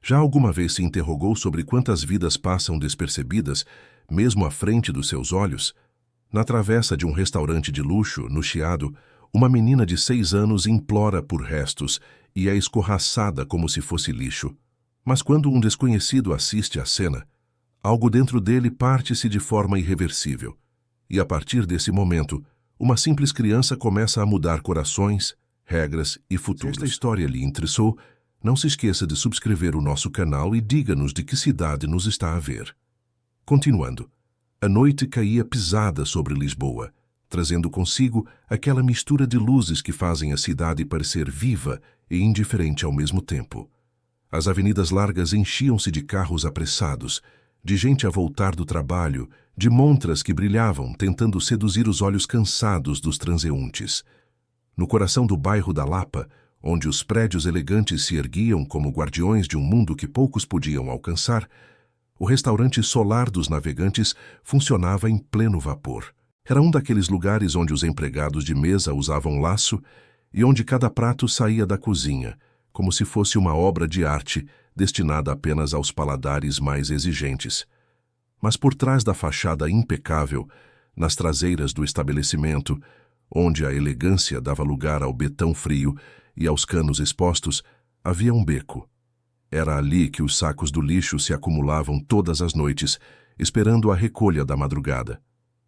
Já alguma vez se interrogou sobre quantas vidas passam despercebidas, mesmo à frente dos seus olhos? Na travessa de um restaurante de luxo, no Chiado, uma menina de 6 anos implora por restos e é escorraçada como se fosse lixo. Mas quando um desconhecido assiste à cena, algo dentro dele parte-se de forma irreversível. E a partir desse momento, uma simples criança começa a mudar corações, regras e futuros. Se esta história lhe interessou, não se esqueça de subscrever o nosso canal e diga-nos de que cidade nos está a ver. Continuando, a noite caía pesada sobre Lisboa, trazendo consigo aquela mistura de luzes que fazem a cidade parecer viva e indiferente ao mesmo tempo. As avenidas largas enchiam-se de carros apressados, de gente a voltar do trabalho, de montras que brilhavam, tentando seduzir os olhos cansados dos transeuntes. No coração do bairro da Lapa, onde os prédios elegantes se erguiam como guardiões de um mundo que poucos podiam alcançar, o restaurante Solar dos Navegantes funcionava em pleno vapor. Era um daqueles lugares onde os empregados de mesa usavam laço e onde cada prato saía da cozinha, como se fosse uma obra de arte destinada apenas aos paladares mais exigentes. Mas por trás da fachada impecável, nas traseiras do estabelecimento, onde a elegância dava lugar ao betão frio e aos canos expostos, havia um beco. Era ali que os sacos do lixo se acumulavam todas as noites, esperando a recolha da madrugada.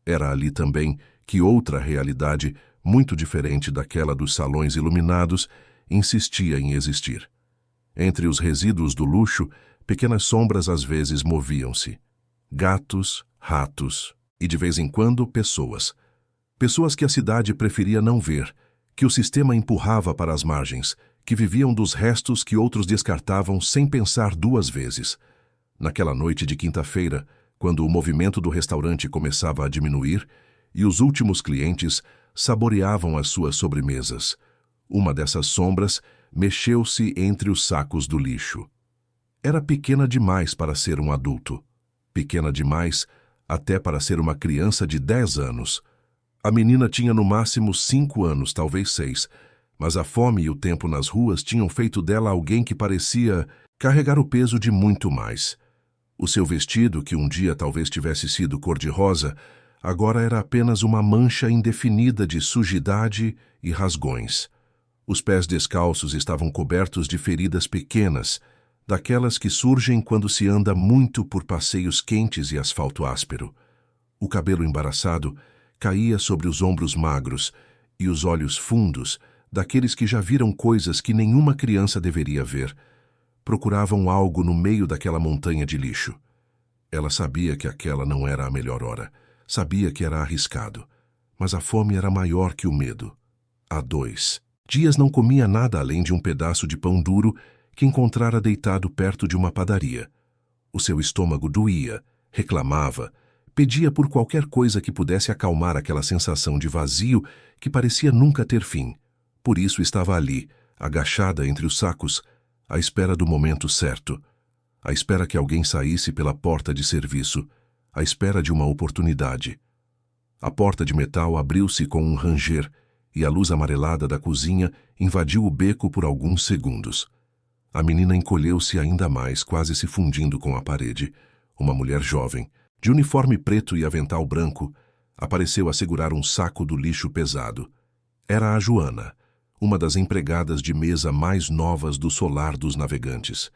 Era ali também que outra realidade, muito diferente daquela dos salões iluminados, insistia em existir. Entre os resíduos do luxo, pequenas sombras às vezes moviam-se. Gatos, ratos e, de vez em quando, pessoas. Pessoas que a cidade preferia não ver, que o sistema empurrava para as margens, que viviam dos restos que outros descartavam sem pensar 2 vezes. Naquela noite de quinta-feira, quando o movimento do restaurante começava a diminuir e os últimos clientes saboreavam as suas sobremesas, uma dessas sombras mexeu-se entre os sacos do lixo. Era pequena demais para ser um adulto. Pequena demais até para ser uma criança de 10 anos. A menina tinha no máximo 5 anos, talvez 6, mas a fome e o tempo nas ruas tinham feito dela alguém que parecia carregar o peso de muito mais. O seu vestido, que um dia talvez tivesse sido cor-de-rosa, agora era apenas uma mancha indefinida de sujidade e rasgões. Os pés descalços estavam cobertos de feridas pequenas, daquelas que surgem quando se anda muito por passeios quentes e asfalto áspero. O cabelo embaraçado caía sobre os ombros magros e os olhos fundos, daqueles que já viram coisas que nenhuma criança deveria ver, procuravam algo no meio daquela montanha de lixo. Ela sabia que aquela não era a melhor hora, sabia que era arriscado, mas a fome era maior que o medo. Há 2 dias não comia nada além de um pedaço de pão duro que encontrara deitado perto de uma padaria. O seu estômago doía, reclamava, pedia por qualquer coisa que pudesse acalmar aquela sensação de vazio que parecia nunca ter fim. Por isso estava ali, agachada entre os sacos, à espera do momento certo, à espera que alguém saísse pela porta de serviço, à espera de uma oportunidade. A porta de metal abriu-se com um ranger e a luz amarelada da cozinha invadiu o beco por alguns segundos. A menina encolheu-se ainda mais, quase se fundindo com a parede. Uma mulher jovem, de uniforme preto e avental branco, apareceu a segurar um saco do lixo pesado. Era a Joana, uma das empregadas de mesa mais novas do Solar dos Navegantes.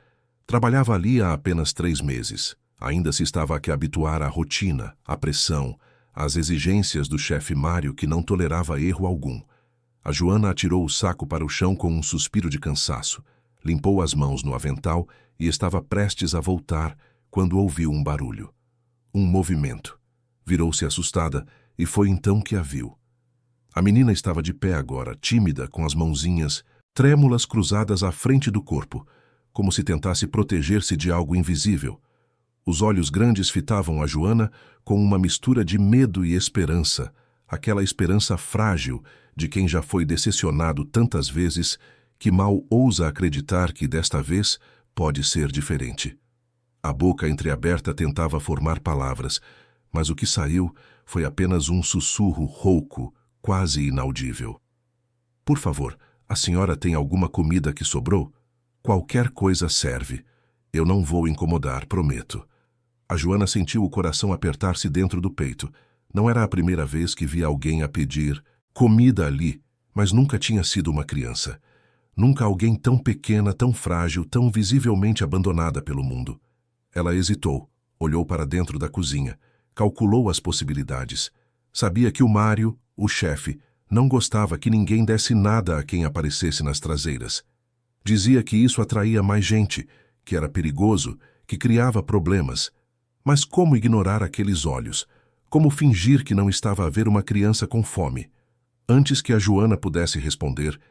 Trabalhava ali há apenas 3 meses. Ainda se estava a que habituar à rotina, à pressão, às exigências do chefe Mário, que não tolerava erro algum. A Joana atirou o saco para o chão com um suspiro de cansaço, limpou as mãos no avental e estava prestes a voltar quando ouviu um barulho. Um movimento. Virou-se assustada e foi então que a viu. A menina estava de pé agora, tímida, com as mãozinhas trêmulas cruzadas à frente do corpo, como se tentasse proteger-se de algo invisível. Os olhos grandes fitavam a Joana com uma mistura de medo e esperança, aquela esperança frágil de quem já foi decepcionado tantas vezes que mal ousa acreditar que desta vez pode ser diferente. A boca entreaberta tentava formar palavras, mas o que saiu foi apenas um sussurro rouco, quase inaudível. Por favor, a senhora tem alguma comida que sobrou? Qualquer coisa serve. Eu não vou incomodar, prometo. A Joana sentiu o coração apertar-se dentro do peito. Não era a primeira vez que via alguém a pedir comida ali, mas nunca tinha sido uma criança. Nunca alguém tão pequena, tão frágil, tão visivelmente abandonada pelo mundo. Ela hesitou, olhou para dentro da cozinha, calculou as possibilidades. Sabia que o Mário, o chefe, não gostava que ninguém desse nada a quem aparecesse nas traseiras. Dizia que isso atraía mais gente, que era perigoso, que criava problemas. Mas como ignorar aqueles olhos? Como fingir que não estava a ver uma criança com fome? Antes que a Joana pudesse responder,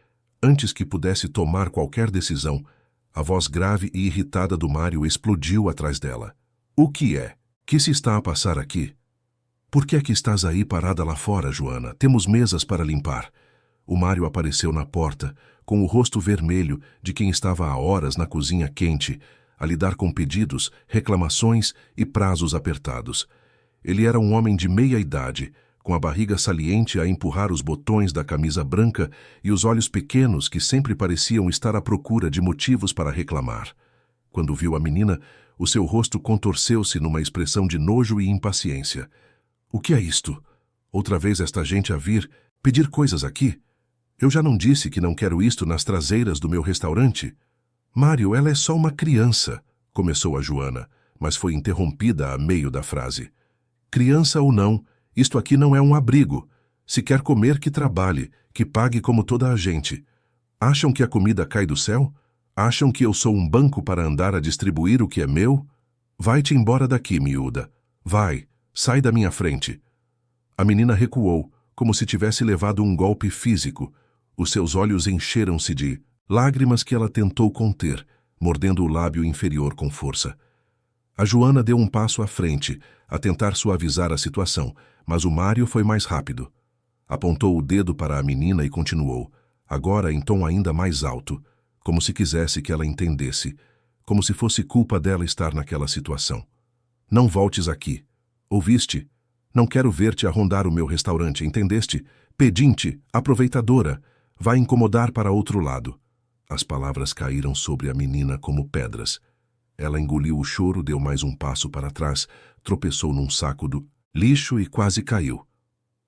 antes que pudesse tomar qualquer decisão, a voz grave e irritada do Mário explodiu atrás dela. O que é? Que se está a passar aqui? Por que é que estás aí parada lá fora, Joana? Temos mesas para limpar. O Mário apareceu na porta, com o rosto vermelho de quem estava há horas na cozinha quente, a lidar com pedidos, reclamações e prazos apertados. Ele era um homem de meia idade, com a barriga saliente a empurrar os botões da camisa branca e os olhos pequenos que sempre pareciam estar à procura de motivos para reclamar. Quando viu a menina, o seu rosto contorceu-se numa expressão de nojo e impaciência. O que é isto? Outra vez esta gente a vir pedir coisas aqui? Eu já não disse que não quero isto nas traseiras do meu restaurante? Mário, ela é só uma criança, começou a Joana, mas foi interrompida a meio da frase. Criança ou não, isto aqui não é um abrigo. Se quer comer, que trabalhe, que pague como toda a gente. Acham que a comida cai do céu? Acham que eu sou um banco para andar a distribuir o que é meu? Vai-te embora daqui, miúda. Vai, sai da minha frente. A menina recuou, como se tivesse levado um golpe físico. Os seus olhos encheram-se de lágrimas que ela tentou conter, mordendo o lábio inferior com força. A Joana deu um passo à frente, a tentar suavizar a situação, mas o Mário foi mais rápido. Apontou o dedo para a menina e continuou, agora em tom ainda mais alto, como se quisesse que ela entendesse, como se fosse culpa dela estar naquela situação. Não voltes aqui. Ouviste? Não quero ver-te a rondar o meu restaurante, entendeste? Pedinte, aproveitadora, vai incomodar para outro lado. As palavras caíram sobre a menina como pedras. Ela engoliu o choro, deu mais um passo para trás, tropeçou num saco do lixo e quase caiu.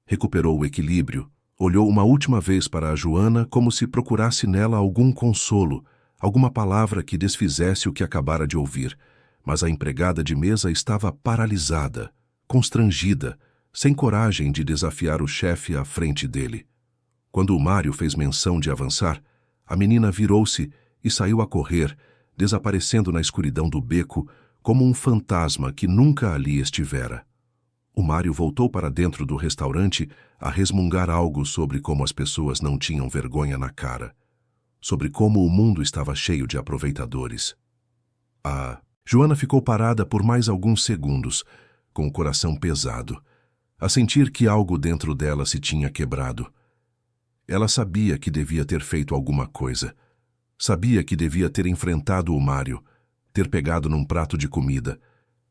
Recuperou o equilíbrio, olhou uma última vez para a Joana como se procurasse nela algum consolo, alguma palavra que desfizesse o que acabara de ouvir, mas a empregada de mesa estava paralisada, constrangida, sem coragem de desafiar o chefe à frente dele. Quando o Mário fez menção de avançar, a menina virou-se e saiu a correr, desaparecendo na escuridão do beco como um fantasma que nunca ali estivera. O Mário voltou para dentro do restaurante a resmungar algo sobre como as pessoas não tinham vergonha na cara, sobre como o mundo estava cheio de aproveitadores. A Joana ficou parada por mais alguns segundos, com o coração pesado, a sentir que algo dentro dela se tinha quebrado. Ela sabia que devia ter feito alguma coisa. Sabia que devia ter enfrentado o Mário, ter pegado num prato de comida,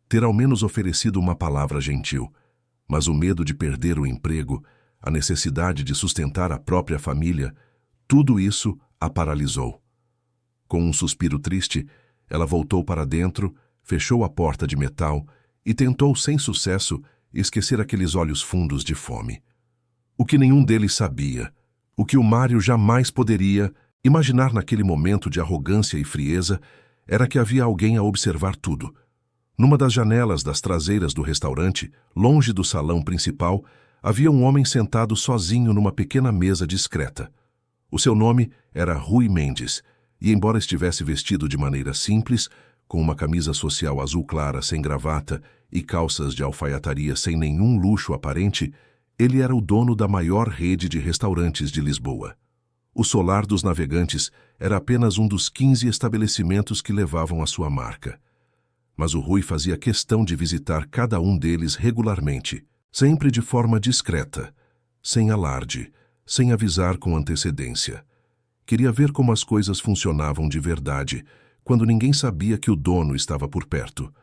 ter ao menos oferecido uma palavra gentil. Mas o medo de perder o emprego, a necessidade de sustentar a própria família, tudo isso a paralisou. Com um suspiro triste, ela voltou para dentro, fechou a porta de metal e tentou, sem sucesso, esquecer aqueles olhos fundos de fome. O que nenhum deles sabia, o que o Mário jamais poderia imaginar naquele momento de arrogância e frieza, era que havia alguém a observar tudo. Numa das janelas das traseiras do restaurante, longe do salão principal, havia um homem sentado sozinho numa pequena mesa discreta. O seu nome era Rui Mendes, e embora estivesse vestido de maneira simples, com uma camisa social azul clara sem gravata e calças de alfaiataria sem nenhum luxo aparente, ele era o dono da maior rede de restaurantes de Lisboa. O Solar dos Navegantes era apenas um dos 15 estabelecimentos que levavam a sua marca. Mas o Rui fazia questão de visitar cada um deles regularmente, sempre de forma discreta, sem alarde, sem avisar com antecedência. Queria ver como as coisas funcionavam de verdade, quando ninguém sabia que o dono estava por perto.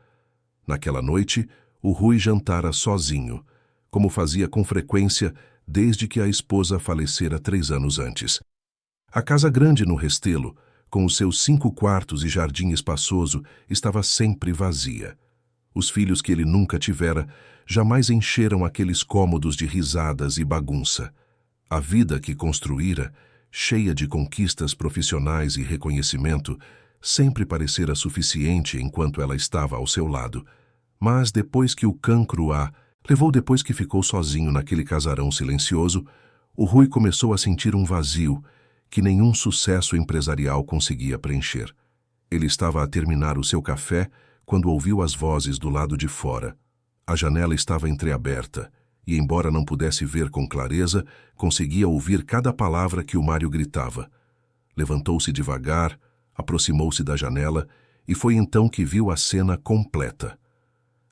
Naquela noite, o Rui jantara sozinho, como fazia com frequência desde que a esposa falecera 3 anos antes. A casa grande no Restelo, com os seus 5 quartos e jardim espaçoso, estava sempre vazia. Os filhos que ele nunca tivera jamais encheram aqueles cômodos de risadas e bagunça. A vida que construíra, cheia de conquistas profissionais e reconhecimento, sempre parecera suficiente enquanto ela estava ao seu lado. Mas depois que o cancro a levou, depois que ficou sozinho naquele casarão silencioso, o Rui começou a sentir um vazio que nenhum sucesso empresarial conseguia preencher. Ele estava a terminar o seu café quando ouviu as vozes do lado de fora. A janela estava entreaberta e, embora não pudesse ver com clareza, conseguia ouvir cada palavra que o Mário gritava. Levantou-se devagar, aproximou-se da janela e foi então que viu a cena completa.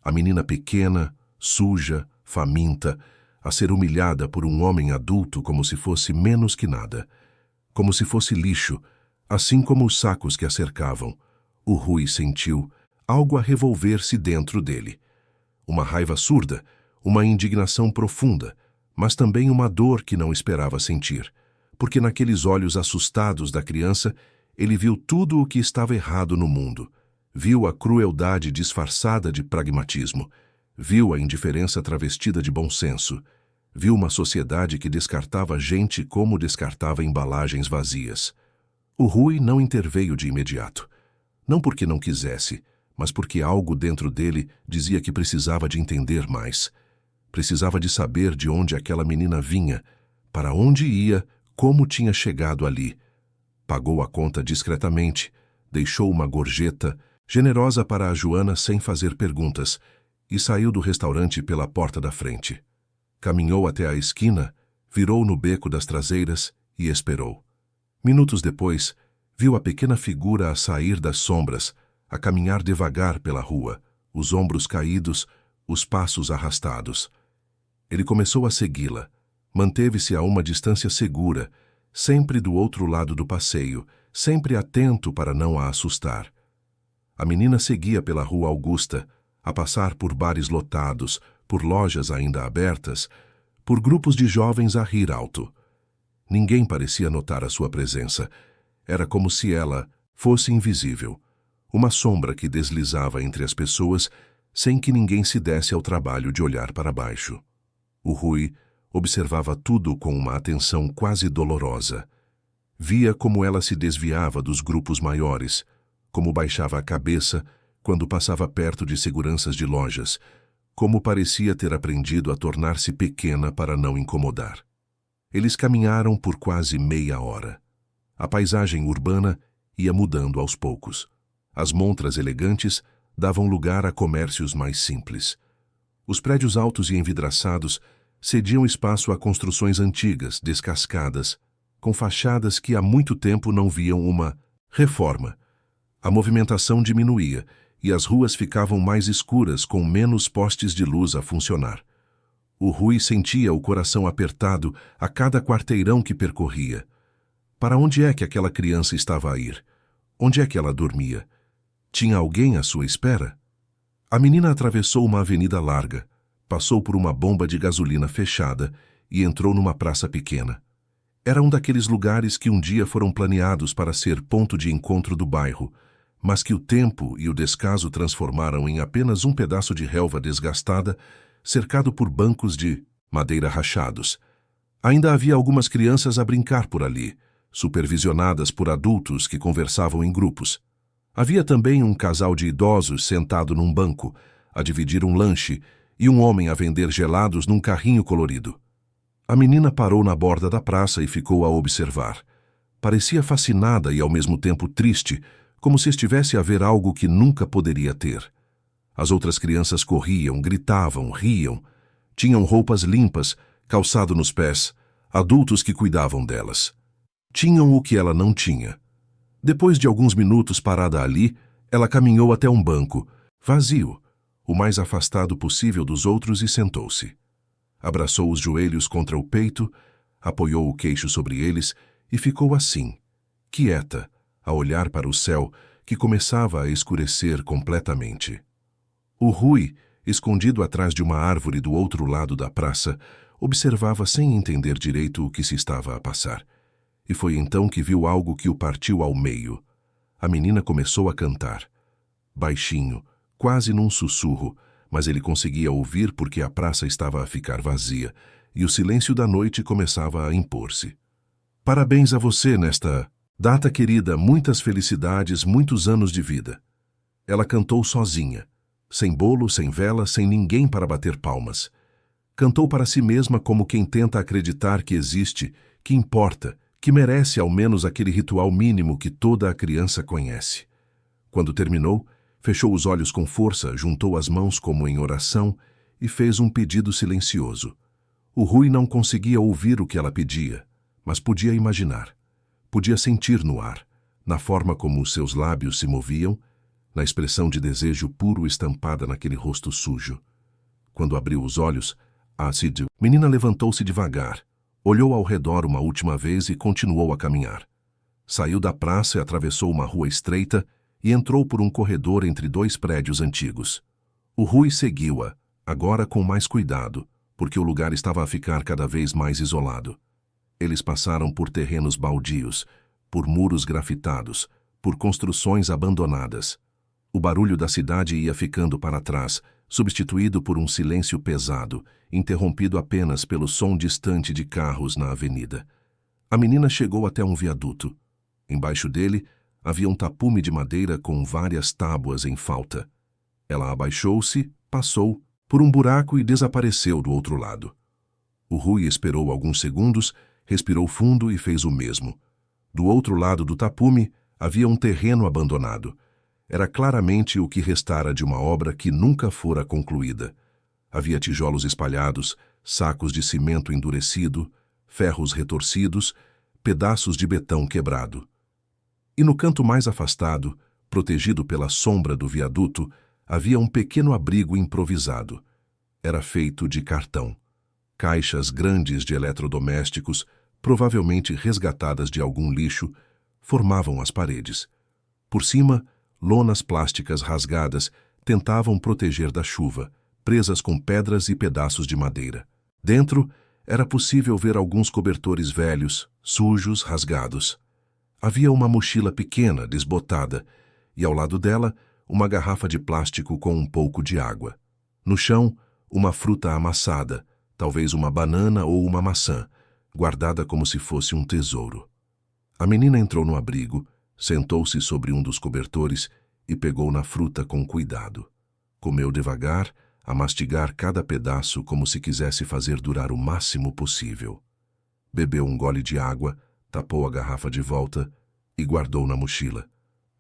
A menina pequena, suja, faminta, a ser humilhada por um homem adulto como se fosse menos que nada, como se fosse lixo, assim como os sacos que a cercavam. O Rui sentiu algo a revolver-se dentro dele. Uma raiva surda, uma indignação profunda, mas também uma dor que não esperava sentir, porque naqueles olhos assustados da criança ele viu tudo o que estava errado no mundo. Viu a crueldade disfarçada de pragmatismo, viu a indiferença travestida de bom senso, viu uma sociedade que descartava gente como descartava embalagens vazias. O Rui não interveio de imediato, não porque não quisesse, mas porque algo dentro dele dizia que precisava de entender mais. Precisava de saber de onde aquela menina vinha, para onde ia, como tinha chegado ali. Pagou a conta discretamente, deixou uma gorjeta, generosa para a Joana sem fazer perguntas, e saiu do restaurante pela porta da frente. Caminhou até a esquina, virou no beco das traseiras e esperou. Minutos depois, viu a pequena figura a sair das sombras, a caminhar devagar pela rua, os ombros caídos, os passos arrastados. Ele começou a segui-la. Manteve-se a uma distância segura, sempre do outro lado do passeio, sempre atento para não a assustar. A menina seguia pela Rua Augusta, a passar por bares lotados, por lojas ainda abertas, por grupos de jovens a rir alto. Ninguém parecia notar a sua presença. Era como se ela fosse invisível, uma sombra que deslizava entre as pessoas sem que ninguém se desse ao trabalho de olhar para baixo. O Rui observava tudo com uma atenção quase dolorosa. Via como ela se desviava dos grupos maiores, como baixava a cabeça quando passava perto de seguranças de lojas, como parecia ter aprendido a tornar-se pequena para não incomodar. Eles caminharam por quase meia hora. A paisagem urbana ia mudando aos poucos. As montras elegantes davam lugar a comércios mais simples. Os prédios altos e envidraçados cediam espaço a construções antigas, descascadas, com fachadas que há muito tempo não viam uma reforma. A movimentação diminuía e as ruas ficavam mais escuras com menos postes de luz a funcionar. O Rui sentia o coração apertado a cada quarteirão que percorria. Para onde é que aquela criança estava a ir? Onde é que ela dormia? Tinha alguém à sua espera? A menina atravessou uma avenida larga, passou por uma bomba de gasolina fechada e entrou numa praça pequena. Era um daqueles lugares que um dia foram planeados para ser ponto de encontro do bairro, mas que o tempo e o descaso transformaram em apenas um pedaço de relva desgastada, cercado por bancos de madeira rachados. Ainda havia algumas crianças a brincar por ali, supervisionadas por adultos que conversavam em grupos. Havia também um casal de idosos sentado num banco, a dividir um lanche, e um homem a vender gelados num carrinho colorido. A menina parou na borda da praça e ficou a observar. Parecia fascinada e ao mesmo tempo triste, como se estivesse a ver algo que nunca poderia ter. As outras crianças corriam, gritavam, riam. Tinham roupas limpas, calçado nos pés, adultos que cuidavam delas. Tinham o que ela não tinha. Depois de alguns minutos parada ali, ela caminhou até um banco, vazio, o mais afastado possível dos outros, e sentou-se. Abraçou os joelhos contra o peito, apoiou o queixo sobre eles e ficou assim, quieta, a olhar para o céu que começava a escurecer completamente. O Rui, escondido atrás de uma árvore do outro lado da praça, observava sem entender direito o que se estava a passar. E foi então que viu algo que o partiu ao meio. A menina começou a cantar. Baixinho, quase num sussurro, mas ele conseguia ouvir porque a praça estava a ficar vazia e o silêncio da noite começava a impor-se. Parabéns a você nesta data querida, muitas felicidades, muitos anos de vida. Ela cantou sozinha, sem bolo, sem vela, sem ninguém para bater palmas. Cantou para si mesma como quem tenta acreditar que existe, que importa, que merece ao menos aquele ritual mínimo que toda a criança conhece. Quando terminou, fechou os olhos com força, juntou as mãos como em oração e fez um pedido silencioso. O Rui não conseguia ouvir o que ela pedia, mas podia imaginar. Podia sentir no ar, na forma como os seus lábios se moviam, na expressão de desejo puro estampada naquele rosto sujo. Quando abriu os olhos, a menina levantou-se devagar, olhou ao redor uma última vez e continuou a caminhar. Saiu da praça e atravessou uma rua estreita e entrou por um corredor entre dois prédios antigos. O Rui seguiu-a, agora com mais cuidado, porque o lugar estava a ficar cada vez mais isolado. Eles passaram por terrenos baldios, por muros grafitados, por construções abandonadas. O barulho da cidade ia ficando para trás, substituído por um silêncio pesado, interrompido apenas pelo som distante de carros na avenida. A menina chegou até um viaduto. Embaixo dele, havia um tapume de madeira com várias tábuas em falta. Ela abaixou-se, passou por um buraco e desapareceu do outro lado. O Rui esperou alguns segundos, respirou fundo e fez o mesmo. Do outro lado do tapume, havia um terreno abandonado. Era claramente o que restara de uma obra que nunca fora concluída. Havia tijolos espalhados, sacos de cimento endurecido, ferros retorcidos, pedaços de betão quebrado. E no canto mais afastado, protegido pela sombra do viaduto, havia um pequeno abrigo improvisado. Era feito de cartão. Caixas grandes de eletrodomésticos, provavelmente resgatadas de algum lixo, formavam as paredes. Por cima, lonas plásticas rasgadas tentavam proteger da chuva, presas com pedras e pedaços de madeira. Dentro, era possível ver alguns cobertores velhos, sujos, rasgados. Havia uma mochila pequena, desbotada, e ao lado dela, uma garrafa de plástico com um pouco de água. No chão, uma fruta amassada, talvez uma banana ou uma maçã, guardada como se fosse um tesouro. A menina entrou no abrigo, sentou-se sobre um dos cobertores e pegou na fruta com cuidado. Comeu devagar, a mastigar cada pedaço como se quisesse fazer durar o máximo possível. Bebeu um gole de água, tapou a garrafa de volta e guardou na mochila.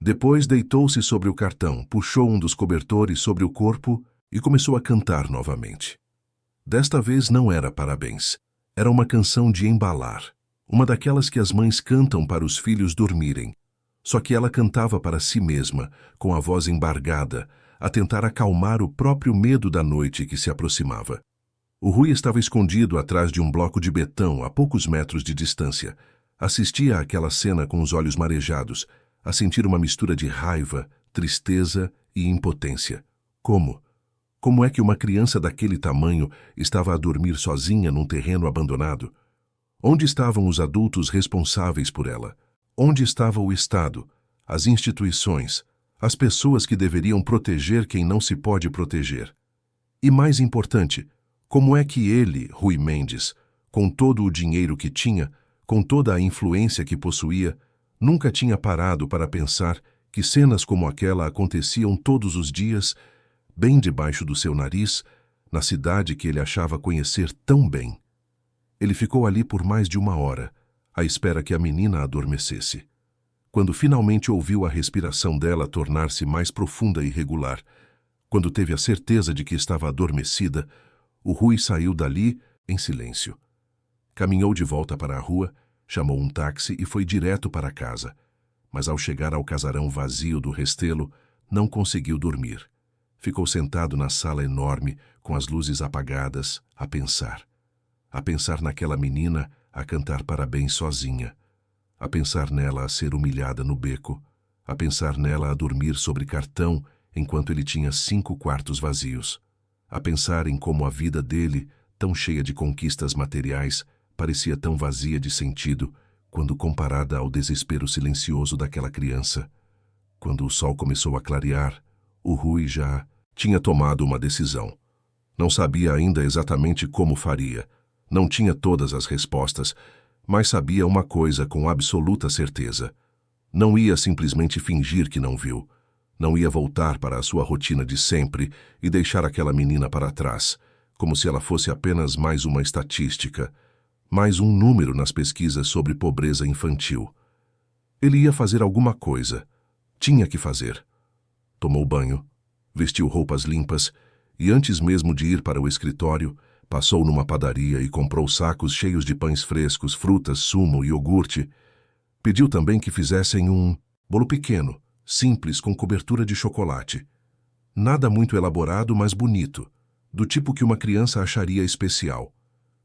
Depois deitou-se sobre o cartão, puxou um dos cobertores sobre o corpo e começou a cantar novamente. Desta vez não era parabéns. Era uma canção de embalar, uma daquelas que as mães cantam para os filhos dormirem. Só que ela cantava para si mesma, com a voz embargada, a tentar acalmar o próprio medo da noite que se aproximava. O Rui estava escondido atrás de um bloco de betão a poucos metros de distância. Assistia àquela cena com os olhos marejados, a sentir uma mistura de raiva, tristeza e impotência. Como? Como é que uma criança daquele tamanho estava a dormir sozinha num terreno abandonado? Onde estavam os adultos responsáveis por ela? Onde estava o Estado, as instituições, as pessoas que deveriam proteger quem não se pode proteger? E mais importante, como é que ele, Rui Mendes, com todo o dinheiro que tinha, com toda a influência que possuía, nunca tinha parado para pensar que cenas como aquela aconteciam todos os dias, bem debaixo do seu nariz, na cidade que ele achava conhecer tão bem? Ele ficou ali por mais de 1 hora, à espera que a menina adormecesse. Quando finalmente ouviu a respiração dela tornar-se mais profunda e regular, quando teve a certeza de que estava adormecida, o Rui saiu dali em silêncio. Caminhou de volta para a rua, chamou um táxi e foi direto para casa. Mas ao chegar ao casarão vazio do Restelo, não conseguiu dormir. Ficou sentado na sala enorme, com as luzes apagadas, a pensar. A pensar naquela menina a cantar parabéns sozinha. A pensar nela a ser humilhada no beco. A pensar nela a dormir sobre cartão enquanto ele tinha 5 quartos vazios. A pensar em como a vida dele, tão cheia de conquistas materiais, parecia tão vazia de sentido quando comparada ao desespero silencioso daquela criança. Quando o sol começou a clarear, o Rui já tinha tomado uma decisão. Não sabia ainda exatamente como faria, não tinha todas as respostas, mas sabia uma coisa com absoluta certeza. Não ia simplesmente fingir que não viu. Não ia voltar para a sua rotina de sempre e deixar aquela menina para trás, como se ela fosse apenas mais uma estatística, mais um número nas pesquisas sobre pobreza infantil. Ele ia fazer alguma coisa. Tinha que fazer. Tomou banho, vestiu roupas limpas e, antes mesmo de ir para o escritório, passou numa padaria e comprou sacos cheios de pães frescos, frutas, sumo e iogurte. Pediu também que fizessem um bolo pequeno, simples, com cobertura de chocolate. Nada muito elaborado, mas bonito, do tipo que uma criança acharia especial.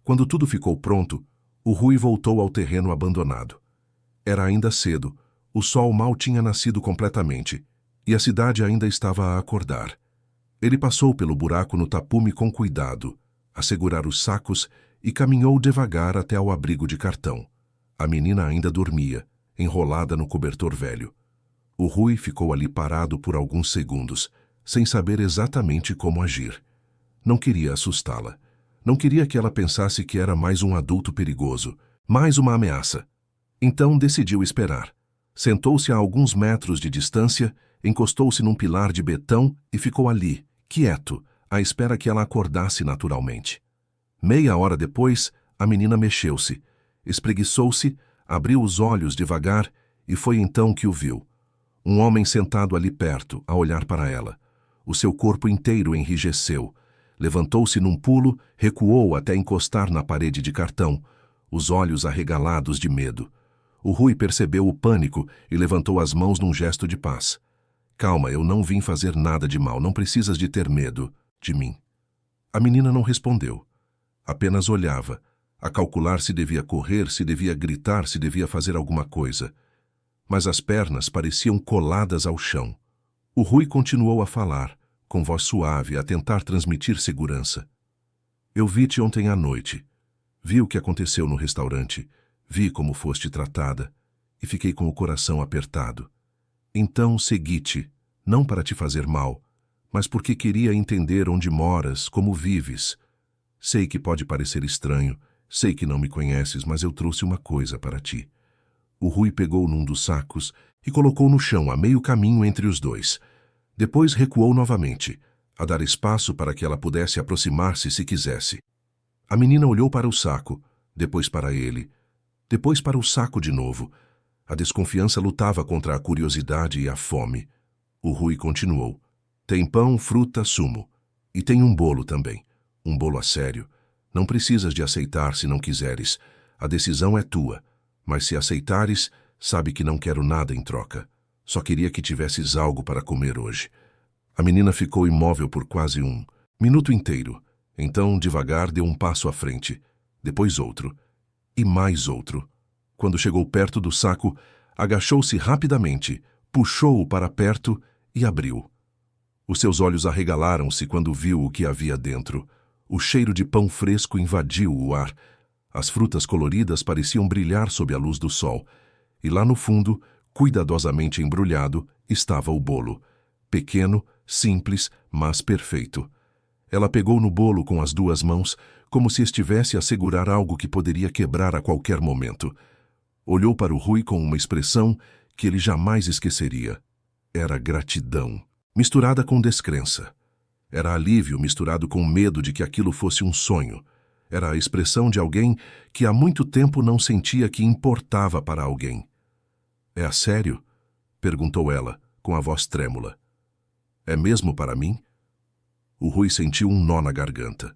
Quando tudo ficou pronto, o Rui voltou ao terreno abandonado. Era ainda cedo, o sol mal tinha nascido completamente, e a cidade ainda estava a acordar. Ele passou pelo buraco no tapume com cuidado, a segurar os sacos, e caminhou devagar até ao abrigo de cartão. A menina ainda dormia, enrolada no cobertor velho. O Rui ficou ali parado por alguns segundos, sem saber exatamente como agir. Não queria assustá-la. Não queria que ela pensasse que era mais um adulto perigoso, mais uma ameaça. Então decidiu esperar. Sentou-se a alguns metros de distância, encostou-se num pilar de betão e ficou ali, quieto, à espera que ela acordasse naturalmente. Meia hora depois, a menina mexeu-se, espreguiçou-se, abriu os olhos devagar e foi então que o viu. Um homem sentado ali perto, a olhar para ela. O seu corpo inteiro enrijeceu. Levantou-se num pulo, recuou até encostar na parede de cartão, os olhos arregalados de medo. O Rui percebeu o pânico e levantou as mãos num gesto de paz. Calma, eu não vim fazer nada de mal, não precisas de ter medo de mim. A menina não respondeu. Apenas olhava, a calcular se devia correr, se devia gritar, se devia fazer alguma coisa. Mas as pernas pareciam coladas ao chão. O Rui continuou a falar, com voz suave, a tentar transmitir segurança. Eu vi-te ontem à noite. Vi o que aconteceu no restaurante. Vi como foste tratada. E fiquei com o coração apertado. Então segui-te, não para te fazer mal, mas porque queria entender onde moras, como vives. Sei que pode parecer estranho, sei que não me conheces, mas eu trouxe uma coisa para ti. O Rui pegou num dos sacos e colocou no chão a meio caminho entre os dois. Depois recuou novamente, a dar espaço para que ela pudesse aproximar-se se quisesse. A menina olhou para o saco, depois para ele, depois para o saco de novo. A desconfiança lutava contra a curiosidade e a fome. O Rui continuou. Tem pão, fruta, sumo. E tem um bolo também. Um bolo a sério. Não precisas de aceitar se não quiseres. A decisão é tua. Mas se aceitares, sabe que não quero nada em troca. Só queria que tivesses algo para comer hoje. A menina ficou imóvel por quase um minuto inteiro. Então, devagar, deu um passo à frente. Depois outro. E mais outro. Quando chegou perto do saco, agachou-se rapidamente, puxou-o para perto e abriu. Os seus olhos arregalaram-se quando viu o que havia dentro. O cheiro de pão fresco invadiu o ar. As frutas coloridas pareciam brilhar sob a luz do sol. E lá no fundo, cuidadosamente embrulhado, estava o bolo. Pequeno, simples, mas perfeito. Ela pegou no bolo com as duas mãos, como se estivesse a segurar algo que poderia quebrar a qualquer momento. Olhou para o Rui com uma expressão que ele jamais esqueceria. Era gratidão, misturada com descrença. Era alívio misturado com medo de que aquilo fosse um sonho. Era a expressão de alguém que há muito tempo não sentia que importava para alguém. É a sério? Perguntou ela, com a voz trêmula. É mesmo para mim? O Rui sentiu um nó na garganta.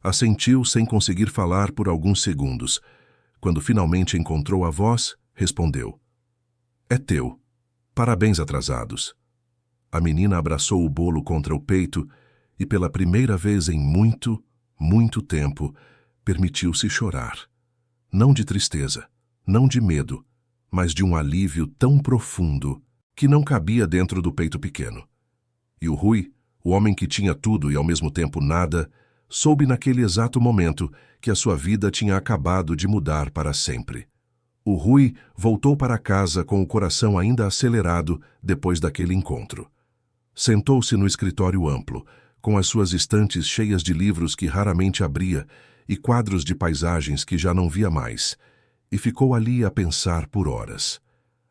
Assentiu sem conseguir falar por alguns segundos. Quando finalmente encontrou a voz, respondeu. É teu. Parabéns atrasados. A menina abraçou o bolo contra o peito e, pela primeira vez em muito, muito tempo, permitiu-se chorar. Não de tristeza, não de medo, mas de um alívio tão profundo que não cabia dentro do peito pequeno. E o Rui, o homem que tinha tudo e ao mesmo tempo nada, soube naquele exato momento que a sua vida tinha acabado de mudar para sempre. O Rui voltou para casa com o coração ainda acelerado depois daquele encontro. Sentou-se no escritório amplo, com as suas estantes cheias de livros que raramente abria e quadros de paisagens que já não via mais, e ficou ali a pensar por horas.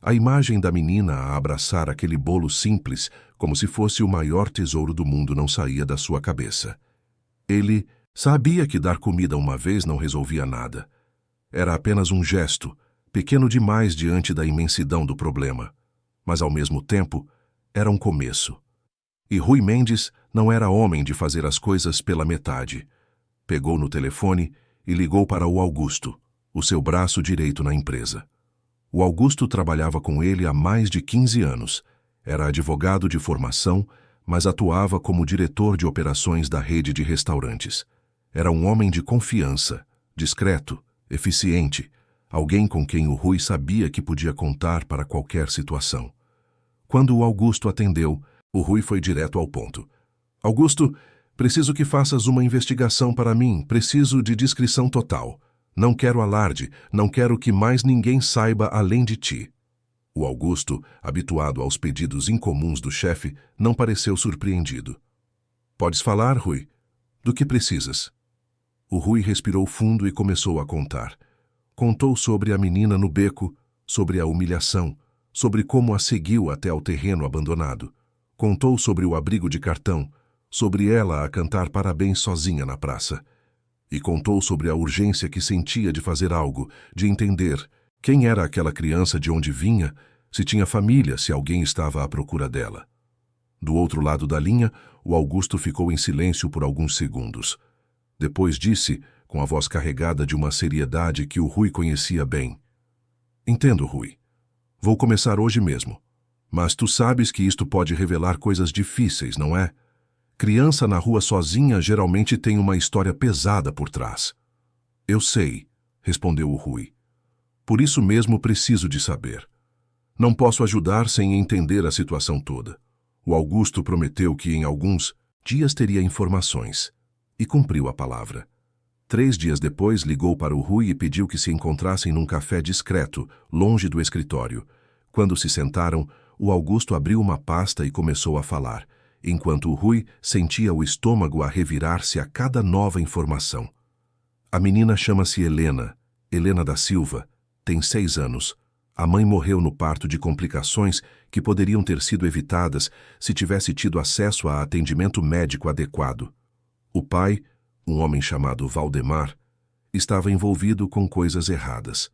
A imagem da menina a abraçar aquele bolo simples, como se fosse o maior tesouro do mundo, não saía da sua cabeça. Ele sabia que dar comida uma vez não resolvia nada. Era apenas um gesto, pequeno demais diante da imensidão do problema. Mas, ao mesmo tempo, era um começo. E Rui Mendes não era homem de fazer as coisas pela metade. Pegou no telefone e ligou para o Augusto, o seu braço direito na empresa. O Augusto trabalhava com ele há mais de 15 anos. Era advogado de formação, mas atuava como diretor de operações da rede de restaurantes. Era um homem de confiança, discreto, eficiente, alguém com quem o Rui sabia que podia contar para qualquer situação. Quando o Augusto atendeu, o Rui foi direto ao ponto. Augusto, preciso que faças uma investigação para mim, preciso de discrição total. Não quero alarde, não quero que mais ninguém saiba além de ti. O Augusto, habituado aos pedidos incomuns do chefe, não pareceu surpreendido. Podes falar, Rui? Do que precisas? O Rui respirou fundo e começou a contar. Contou sobre a menina no beco, sobre a humilhação, sobre como a seguiu até ao terreno abandonado. Contou sobre o abrigo de cartão, sobre ela a cantar parabéns sozinha na praça. E contou sobre a urgência que sentia de fazer algo, de entender quem era aquela criança, de onde vinha, se tinha família, se alguém estava à procura dela. Do outro lado da linha, o Augusto ficou em silêncio por alguns segundos. Depois disse, com a voz carregada de uma seriedade que o Rui conhecia bem: Entendo, Rui. Vou começar hoje mesmo. Mas tu sabes que isto pode revelar coisas difíceis, não é? Criança na rua sozinha geralmente tem uma história pesada por trás. Eu sei, respondeu o Rui. Por isso mesmo preciso de saber. Não posso ajudar sem entender a situação toda. O Augusto prometeu que em alguns dias teria informações. E cumpriu a palavra. 3 dias depois ligou para o Rui e pediu que se encontrassem num café discreto, longe do escritório. Quando se sentaram, o Augusto abriu uma pasta e começou a falar, enquanto o Rui sentia o estômago a revirar-se a cada nova informação. A menina chama-se Helena, Helena da Silva, tem 6 anos. A mãe morreu no parto de complicações que poderiam ter sido evitadas se tivesse tido acesso a atendimento médico adequado. O pai, um homem chamado Valdemar, estava envolvido com coisas erradas.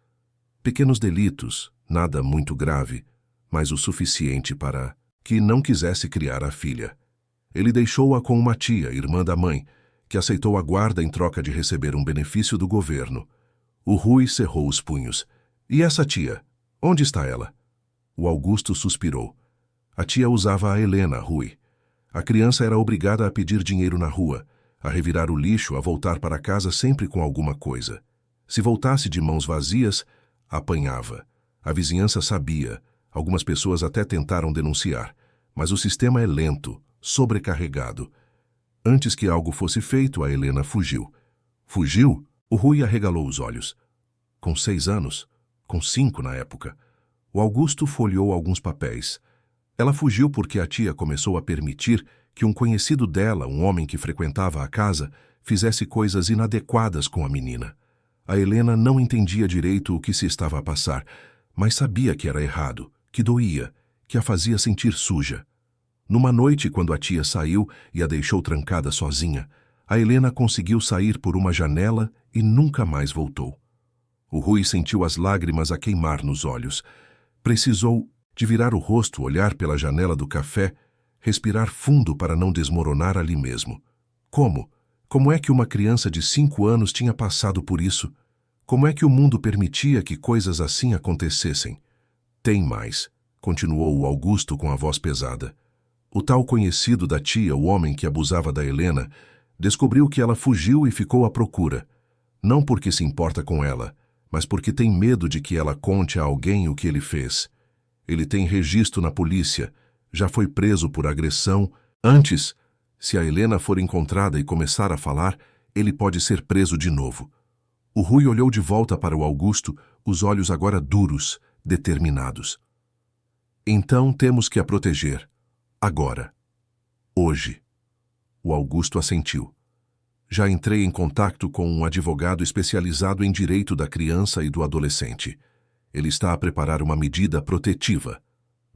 Pequenos delitos, nada muito grave, mas o suficiente para que não quisesse criar a filha. Ele deixou-a com uma tia, irmã da mãe, que aceitou a guarda em troca de receber um benefício do governo. O Rui cerrou os punhos. E essa tia? Onde está ela? O Augusto suspirou. A tia usava a Helena, Rui. A criança era obrigada a pedir dinheiro na rua, a revirar o lixo, a voltar para casa sempre com alguma coisa. Se voltasse de mãos vazias, apanhava. A vizinhança sabia. Algumas pessoas até tentaram denunciar. Mas o sistema é lento, sobrecarregado. Antes que algo fosse feito, a Helena fugiu. Fugiu? O Rui arregalou os olhos. Com 6 anos? Com 5 na época. O Augusto folheou alguns papéis. Ela fugiu porque a tia começou a permitir que um conhecido dela, um homem que frequentava a casa, fizesse coisas inadequadas com a menina. A Helena não entendia direito o que se estava a passar, mas sabia que era errado, que doía, que a fazia sentir suja. Numa noite, quando a tia saiu e a deixou trancada sozinha, a Helena conseguiu sair por uma janela e nunca mais voltou. O Rui sentiu as lágrimas a queimar nos olhos. Precisou de virar o rosto, olhar pela janela do café, respirar fundo para não desmoronar ali mesmo. Como? Como é que uma criança de 5 anos tinha passado por isso? Como é que o mundo permitia que coisas assim acontecessem? Tem mais, continuou o Augusto com a voz pesada. O tal conhecido da tia, o homem que abusava da Helena, descobriu que ela fugiu e ficou à procura. Não porque se importa com ela, mas porque tem medo de que ela conte a alguém o que ele fez. Ele tem registro na polícia, já foi preso por agressão. Antes, se a Helena for encontrada e começar a falar, ele pode ser preso de novo. O Rui olhou de volta para o Augusto, os olhos agora duros, determinados. Então temos que a proteger. Agora. Hoje. O Augusto assentiu. Já entrei em contato com um advogado especializado em direito da criança e do adolescente. Ele está a preparar uma medida protetiva.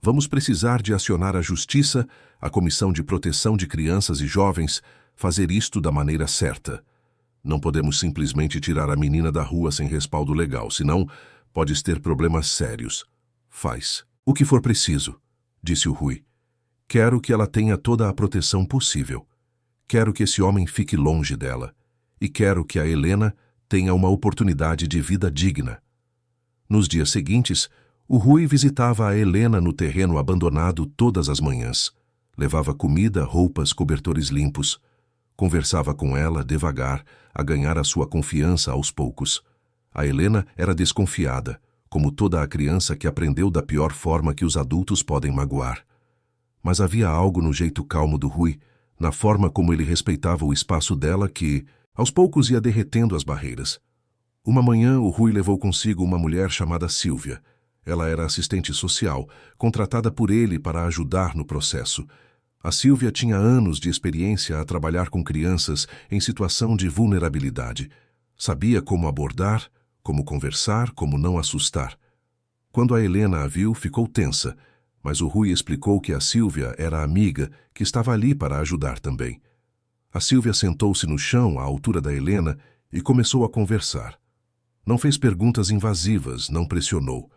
Vamos precisar de acionar a Justiça, a Comissão de Proteção de Crianças e Jovens, fazer isto da maneira certa. Não podemos simplesmente tirar a menina da rua sem respaldo legal, senão podes ter problemas sérios. Faz o que for preciso, disse o Rui. Quero que ela tenha toda a proteção possível. Quero que esse homem fique longe dela. E quero que a Helena tenha uma oportunidade de vida digna. Nos dias seguintes, o Rui visitava a Helena no terreno abandonado todas as manhãs. Levava comida, roupas, cobertores limpos. Conversava com ela devagar, a ganhar a sua confiança aos poucos. A Helena era desconfiada, como toda a criança que aprendeu da pior forma que os adultos podem magoar. Mas havia algo no jeito calmo do Rui, na forma como ele respeitava o espaço dela que, aos poucos, ia derretendo as barreiras. Uma manhã, o Rui levou consigo uma mulher chamada Sílvia. Ela era assistente social, contratada por ele para ajudar no processo. A Sílvia tinha anos de experiência a trabalhar com crianças em situação de vulnerabilidade. Sabia como abordar, como conversar, como não assustar. Quando a Helena a viu, ficou tensa, mas o Rui explicou que a Sílvia era a amiga que estava ali para ajudar também. A Sílvia sentou-se no chão à altura da Helena e começou a conversar. Não fez perguntas invasivas, não pressionou.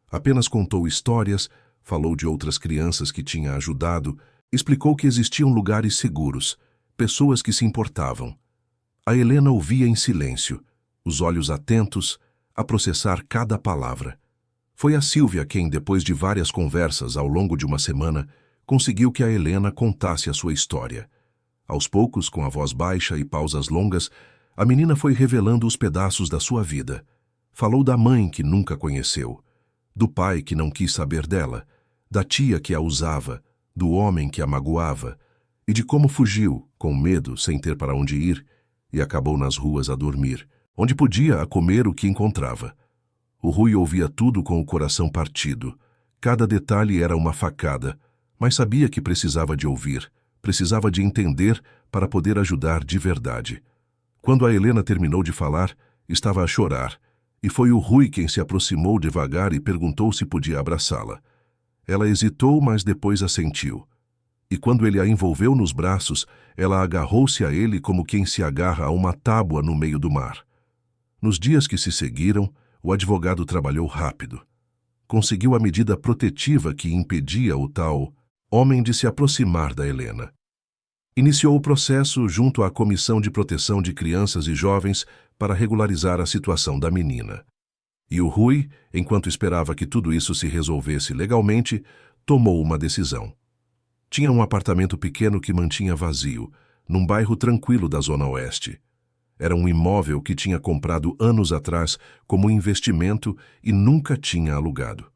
Apenas contou histórias, falou de outras crianças que tinha ajudado, explicou que existiam lugares seguros, pessoas que se importavam. A Helena ouvia em silêncio, os olhos atentos, a processar cada palavra. Foi a Sílvia quem, depois de várias conversas ao longo de uma semana, conseguiu que a Helena contasse a sua história. Aos poucos, com a voz baixa e pausas longas, a menina foi revelando os pedaços da sua vida. Falou da mãe que nunca conheceu, do pai que não quis saber dela, da tia que a usava, do homem que a magoava, e de como fugiu, com medo, sem ter para onde ir, e acabou nas ruas a dormir, onde podia a comer o que encontrava. O Rui ouvia tudo com o coração partido. Cada detalhe era uma facada, mas sabia que precisava de ouvir, precisava de entender para poder ajudar de verdade. Quando a Helena terminou de falar, estava a chorar, e foi o Rui quem se aproximou devagar e perguntou se podia abraçá-la. Ela hesitou, mas depois assentiu. E quando ele a envolveu nos braços, ela agarrou-se a ele como quem se agarra a uma tábua no meio do mar. Nos dias que se seguiram, o advogado trabalhou rápido. Conseguiu a medida protetiva que impedia o tal homem de se aproximar da Helena. Iniciou o processo junto à Comissão de Proteção de Crianças e Jovens para regularizar a situação da menina. E o Rui, enquanto esperava que tudo isso se resolvesse legalmente, tomou uma decisão. Tinha um apartamento pequeno que mantinha vazio, num bairro tranquilo da Zona Oeste. Era um imóvel que tinha comprado anos atrás como investimento e nunca tinha alugado.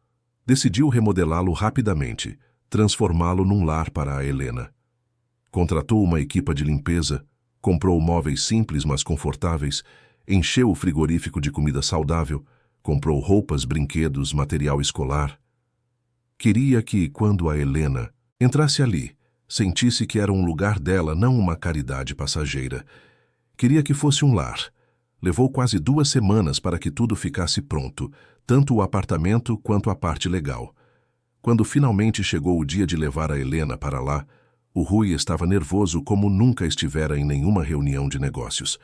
Decidiu remodelá-lo rapidamente, transformá-lo num lar para a Helena. Contratou uma equipa de limpeza, comprou móveis simples mas confortáveis, encheu o frigorífico de comida saudável, comprou roupas, brinquedos, material escolar. Queria que, quando a Helena entrasse ali, sentisse que era um lugar dela, não uma caridade passageira. Queria que fosse um lar. Levou quase 2 semanas para que tudo ficasse pronto, tanto o apartamento quanto a parte legal. Quando finalmente chegou o dia de levar a Helena para lá, o Rui estava nervoso como nunca estivera em nenhuma reunião de negócios.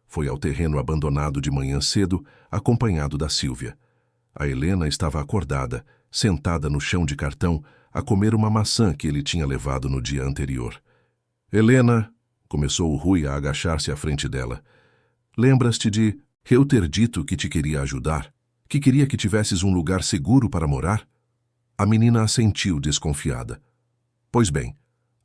Foi ao terreno abandonado de manhã cedo, acompanhado da Sílvia. A Helena estava acordada, sentada no chão de cartão, a comer uma maçã que ele tinha levado no dia anterior. Helena, começou o Rui a agachar-se à frente dela. Lembras-te de eu ter dito que te queria ajudar? Que queria que tivesses um lugar seguro para morar? A menina assentiu, desconfiada. Pois bem,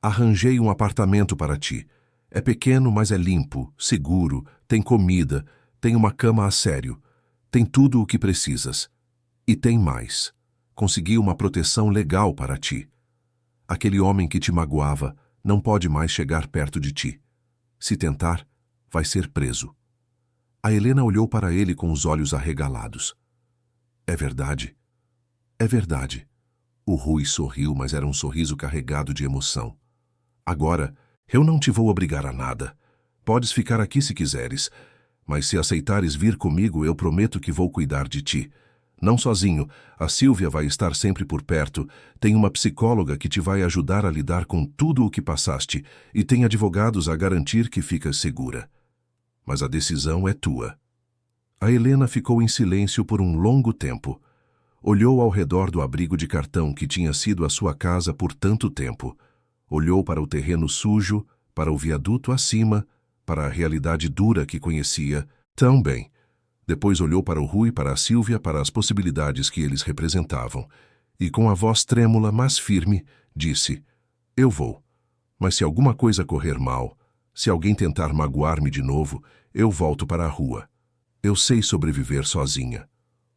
arranjei um apartamento para ti. É pequeno, mas é limpo, seguro, tem comida, tem uma cama a sério, tem tudo o que precisas. E tem mais. Consegui uma proteção legal para ti. Aquele homem que te magoava não pode mais chegar perto de ti. Se tentar, vai ser preso. A Helena olhou para ele com os olhos arregalados. É verdade. É verdade. O Rui sorriu, mas era um sorriso carregado de emoção. Agora, eu não te vou obrigar a nada. Podes ficar aqui se quiseres, mas se aceitares vir comigo, eu prometo que vou cuidar de ti. Não sozinho, a Sílvia vai estar sempre por perto, tem uma psicóloga que te vai ajudar a lidar com tudo o que passaste e tem advogados a garantir que ficas segura. Mas a decisão é tua. A Helena ficou em silêncio por um longo tempo. Olhou ao redor do abrigo de cartão que tinha sido a sua casa por tanto tempo. Olhou para o terreno sujo, para o viaduto acima, para a realidade dura que conhecia tão bem. Depois olhou para o Rui, para a Sílvia, para as possibilidades que eles representavam. E com a voz trêmula, mas firme, disse: Eu vou. Mas se alguma coisa correr mal, se alguém tentar magoar-me de novo, eu volto para a rua. Eu sei sobreviver sozinha.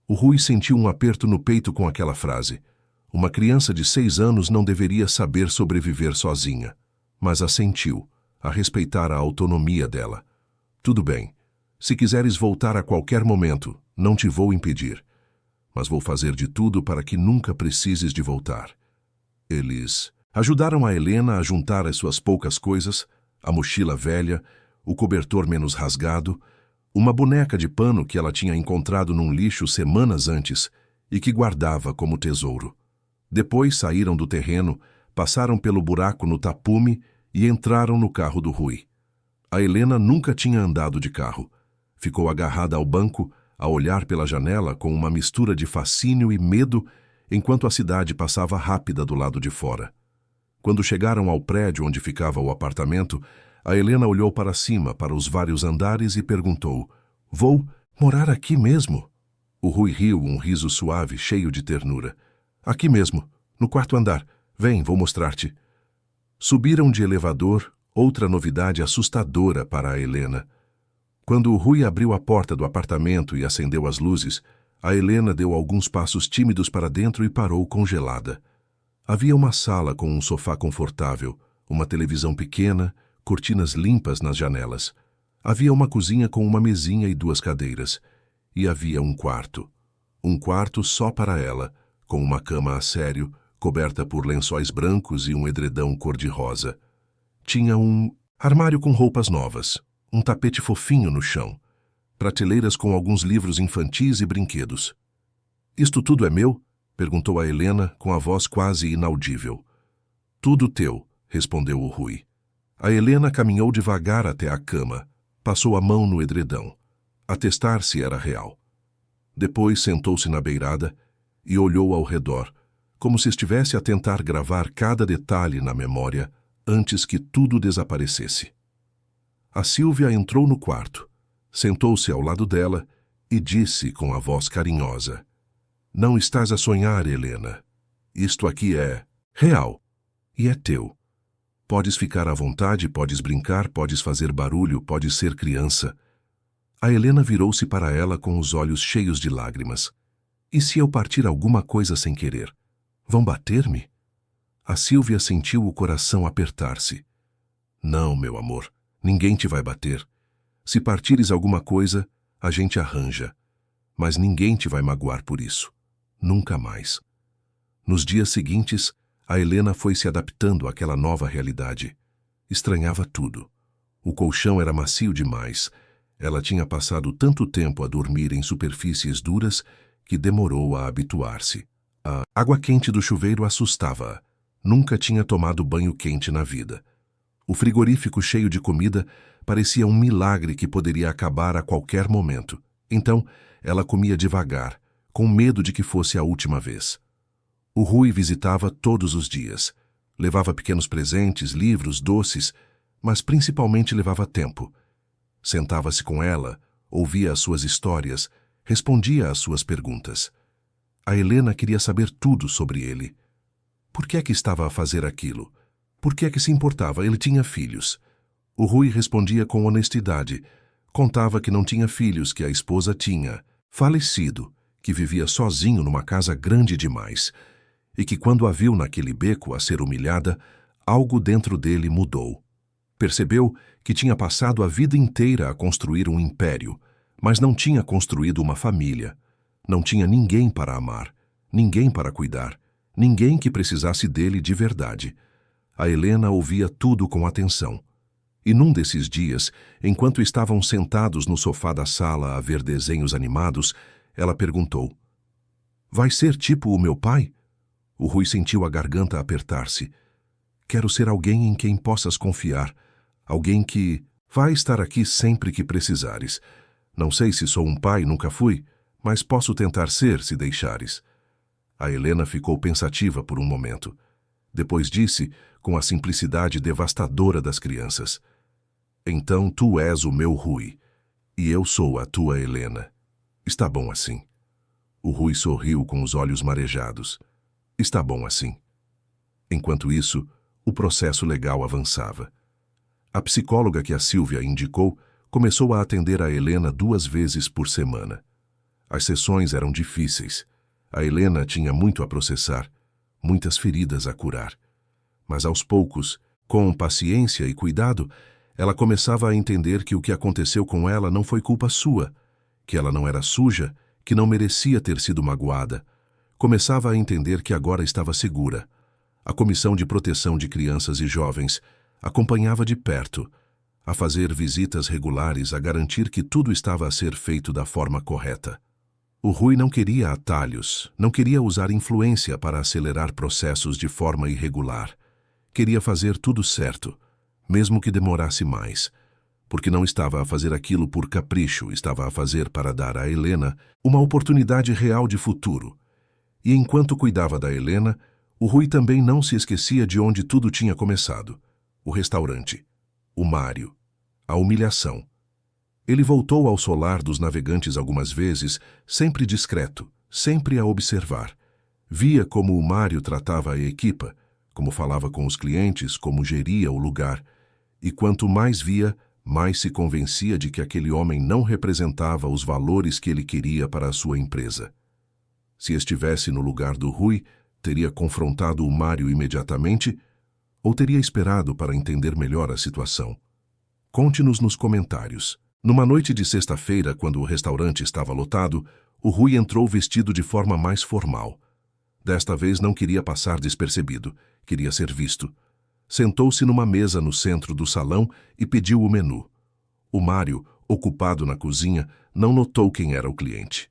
O Rui sentiu um aperto no peito com aquela frase. Uma criança de 6 anos não deveria saber sobreviver sozinha. Mas assentiu, a respeitar a autonomia dela. Tudo bem. Se quiseres voltar a qualquer momento, não te vou impedir. Mas vou fazer de tudo para que nunca precises de voltar. Eles ajudaram a Helena a juntar as suas poucas coisas, a mochila velha, o cobertor menos rasgado, uma boneca de pano que ela tinha encontrado num lixo semanas antes e que guardava como tesouro. Depois saíram do terreno, passaram pelo buraco no tapume e entraram no carro do Rui. A Helena nunca tinha andado de carro. Ficou agarrada ao banco, a olhar pela janela com uma mistura de fascínio e medo, enquanto a cidade passava rápida do lado de fora. Quando chegaram ao prédio onde ficava o apartamento, a Helena olhou para cima, para os vários andares e perguntou: Vou morar aqui mesmo? O Rui riu, um riso suave, cheio de ternura. Aqui mesmo, no 4º andar. Vem, vou mostrar-te. Subiram de elevador, outra novidade assustadora para a Helena. Quando o Rui abriu a porta do apartamento e acendeu as luzes, a Helena deu alguns passos tímidos para dentro e parou congelada. Havia uma sala com um sofá confortável, uma televisão pequena, cortinas limpas nas janelas. Havia uma cozinha com uma mesinha e 2 cadeiras. E havia um quarto. Um quarto só para ela, com uma cama a sério, coberta por lençóis brancos e um edredão cor-de-rosa. Tinha um armário com roupas novas, um tapete fofinho no chão, prateleiras com alguns livros infantis e brinquedos. Isto tudo é meu? Perguntou a Helena com a voz quase inaudível. Tudo teu, respondeu o Rui. A Helena caminhou devagar até a cama, passou a mão no edredão, a testar se era real. Depois sentou-se na beirada e olhou ao redor, como se estivesse a tentar gravar cada detalhe na memória antes que tudo desaparecesse. A Sílvia entrou no quarto, sentou-se ao lado dela e disse com a voz carinhosa: Não estás a sonhar, Helena. Isto aqui é real e é teu. Podes ficar à vontade, podes brincar, podes fazer barulho, podes ser criança. A Helena virou-se para ela com os olhos cheios de lágrimas. E se eu partir alguma coisa sem querer? Vão bater-me? A Sílvia sentiu o coração apertar-se. Não, meu amor, ninguém te vai bater. Se partires alguma coisa, a gente arranja. Mas ninguém te vai magoar por isso. Nunca mais. Nos dias seguintes, a Helena foi se adaptando àquela nova realidade. Estranhava tudo. O colchão era macio demais. Ela tinha passado tanto tempo a dormir em superfícies duras que demorou a habituar-se. A água quente do chuveiro assustava-a. Nunca tinha tomado banho quente na vida. O frigorífico cheio de comida parecia um milagre que poderia acabar a qualquer momento. Então, ela comia devagar, com medo de que fosse a última vez. O Rui visitava todos os dias. Levava pequenos presentes, livros, doces, mas principalmente levava tempo. Sentava-se com ela, ouvia as suas histórias, respondia às suas perguntas. A Helena queria saber tudo sobre ele. Por que é que estava a fazer aquilo? Por que é que se importava? Ele tinha filhos. O Rui respondia com honestidade. Contava que não tinha filhos, que a esposa tinha falecido, que vivia sozinho numa casa grande demais, e que quando a viu naquele beco a ser humilhada, algo dentro dele mudou. Percebeu que tinha passado a vida inteira a construir um império, mas não tinha construído uma família. Não tinha ninguém para amar, ninguém para cuidar, ninguém que precisasse dele de verdade. A Helena ouvia tudo com atenção. E num desses dias, enquanto estavam sentados no sofá da sala a ver desenhos animados, ela perguntou: "Vai ser tipo o meu pai?" O Rui sentiu a garganta apertar-se. "Quero ser alguém em quem possas confiar, alguém que vai estar aqui sempre que precisares. Não sei se sou um pai, nunca fui, mas posso tentar ser, se deixares." A Helena ficou pensativa por um momento. Depois disse, com a simplicidade devastadora das crianças: "Então tu és o meu Rui, e eu sou a tua Helena. Está bom assim." O Rui sorriu com os olhos marejados. "Está bom assim." Enquanto isso, o processo legal avançava. A psicóloga que a Sílvia indicou começou a atender a Helena 2 vezes por semana. As sessões eram difíceis. A Helena tinha muito a processar, muitas feridas a curar. Mas aos poucos, com paciência e cuidado, ela começava a entender que o que aconteceu com ela não foi culpa sua, que ela não era suja, que não merecia ter sido magoada. Começava a entender que agora estava segura. A Comissão de Proteção de Crianças e Jovens acompanhava de perto, a fazer visitas regulares, a garantir que tudo estava a ser feito da forma correta. O Rui não queria atalhos, não queria usar influência para acelerar processos de forma irregular. Queria fazer tudo certo, mesmo que demorasse mais, porque não estava a fazer aquilo por capricho, estava a fazer para dar a Helena uma oportunidade real de futuro. E enquanto cuidava da Helena, o Rui também não se esquecia de onde tudo tinha começado: o restaurante, o Mário, a humilhação. Ele voltou ao solar dos navegantes algumas vezes, sempre discreto, sempre a observar. Via como o Mário tratava a equipa, como falava com os clientes, como geria o lugar. E quanto mais via, mais se convencia de que aquele homem não representava os valores que ele queria para a sua empresa. Se estivesse no lugar do Rui, teria confrontado o Mário imediatamente ou teria esperado para entender melhor a situação? Conte-nos nos comentários. Numa noite de sexta-feira, quando o restaurante estava lotado, o Rui entrou vestido de forma mais formal. Desta vez não queria passar despercebido, queria ser visto. Sentou-se numa mesa no centro do salão e pediu o menu. O Mário, ocupado na cozinha, não notou quem era o cliente.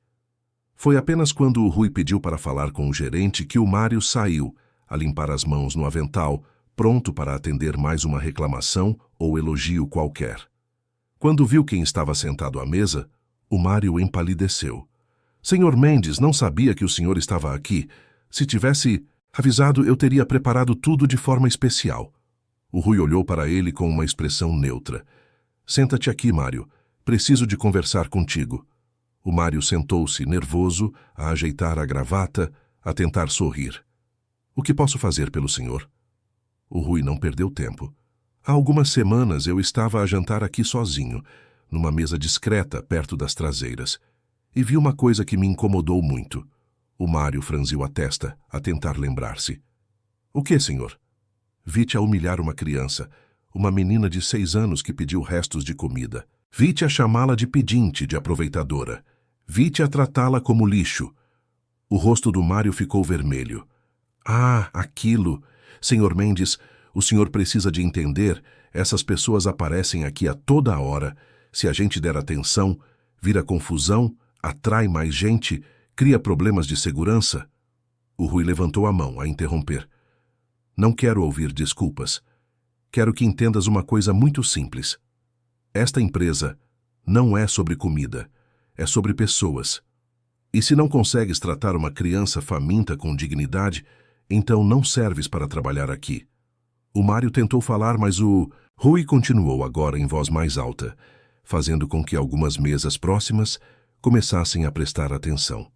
Foi apenas quando o Rui pediu para falar com o gerente que o Mário saiu, a limpar as mãos no avental, pronto para atender mais uma reclamação ou elogio qualquer. Quando viu quem estava sentado à mesa, o Mário empalideceu. "Senhor Mendes, não sabia que o senhor estava aqui. Se tivesse avisado, eu teria preparado tudo de forma especial." O Rui olhou para ele com uma expressão neutra. "Senta-te aqui, Mário. Preciso de conversar contigo." O Mário sentou-se, nervoso, a ajeitar a gravata, a tentar sorrir. "O que posso fazer pelo senhor?" O Rui não perdeu tempo. "Há algumas semanas eu estava a jantar aqui sozinho, numa mesa discreta perto das traseiras, e vi uma coisa que me incomodou muito." O Mário franziu a testa, a tentar lembrar-se. "O que, senhor?" "Vi-te a humilhar uma criança, uma menina de 6 anos que pediu restos de comida. Vi-te a chamá-la de pedinte, de aproveitadora. Vi-te a tratá-la como lixo." O rosto do Mário ficou vermelho. "Ah, aquilo! Senhor Mendes, o senhor precisa de entender, essas pessoas aparecem aqui a toda hora. Se a gente der atenção, vira confusão, atrai mais gente, cria problemas de segurança." O Rui levantou a mão, a interromper. "Não quero ouvir desculpas. Quero que entendas uma coisa muito simples. Esta empresa não é sobre comida, é sobre pessoas. E se não consegues tratar uma criança faminta com dignidade, então não serves para trabalhar aqui." O Mário tentou falar, mas o Rui continuou agora em voz mais alta, fazendo com que algumas mesas próximas começassem a prestar atenção.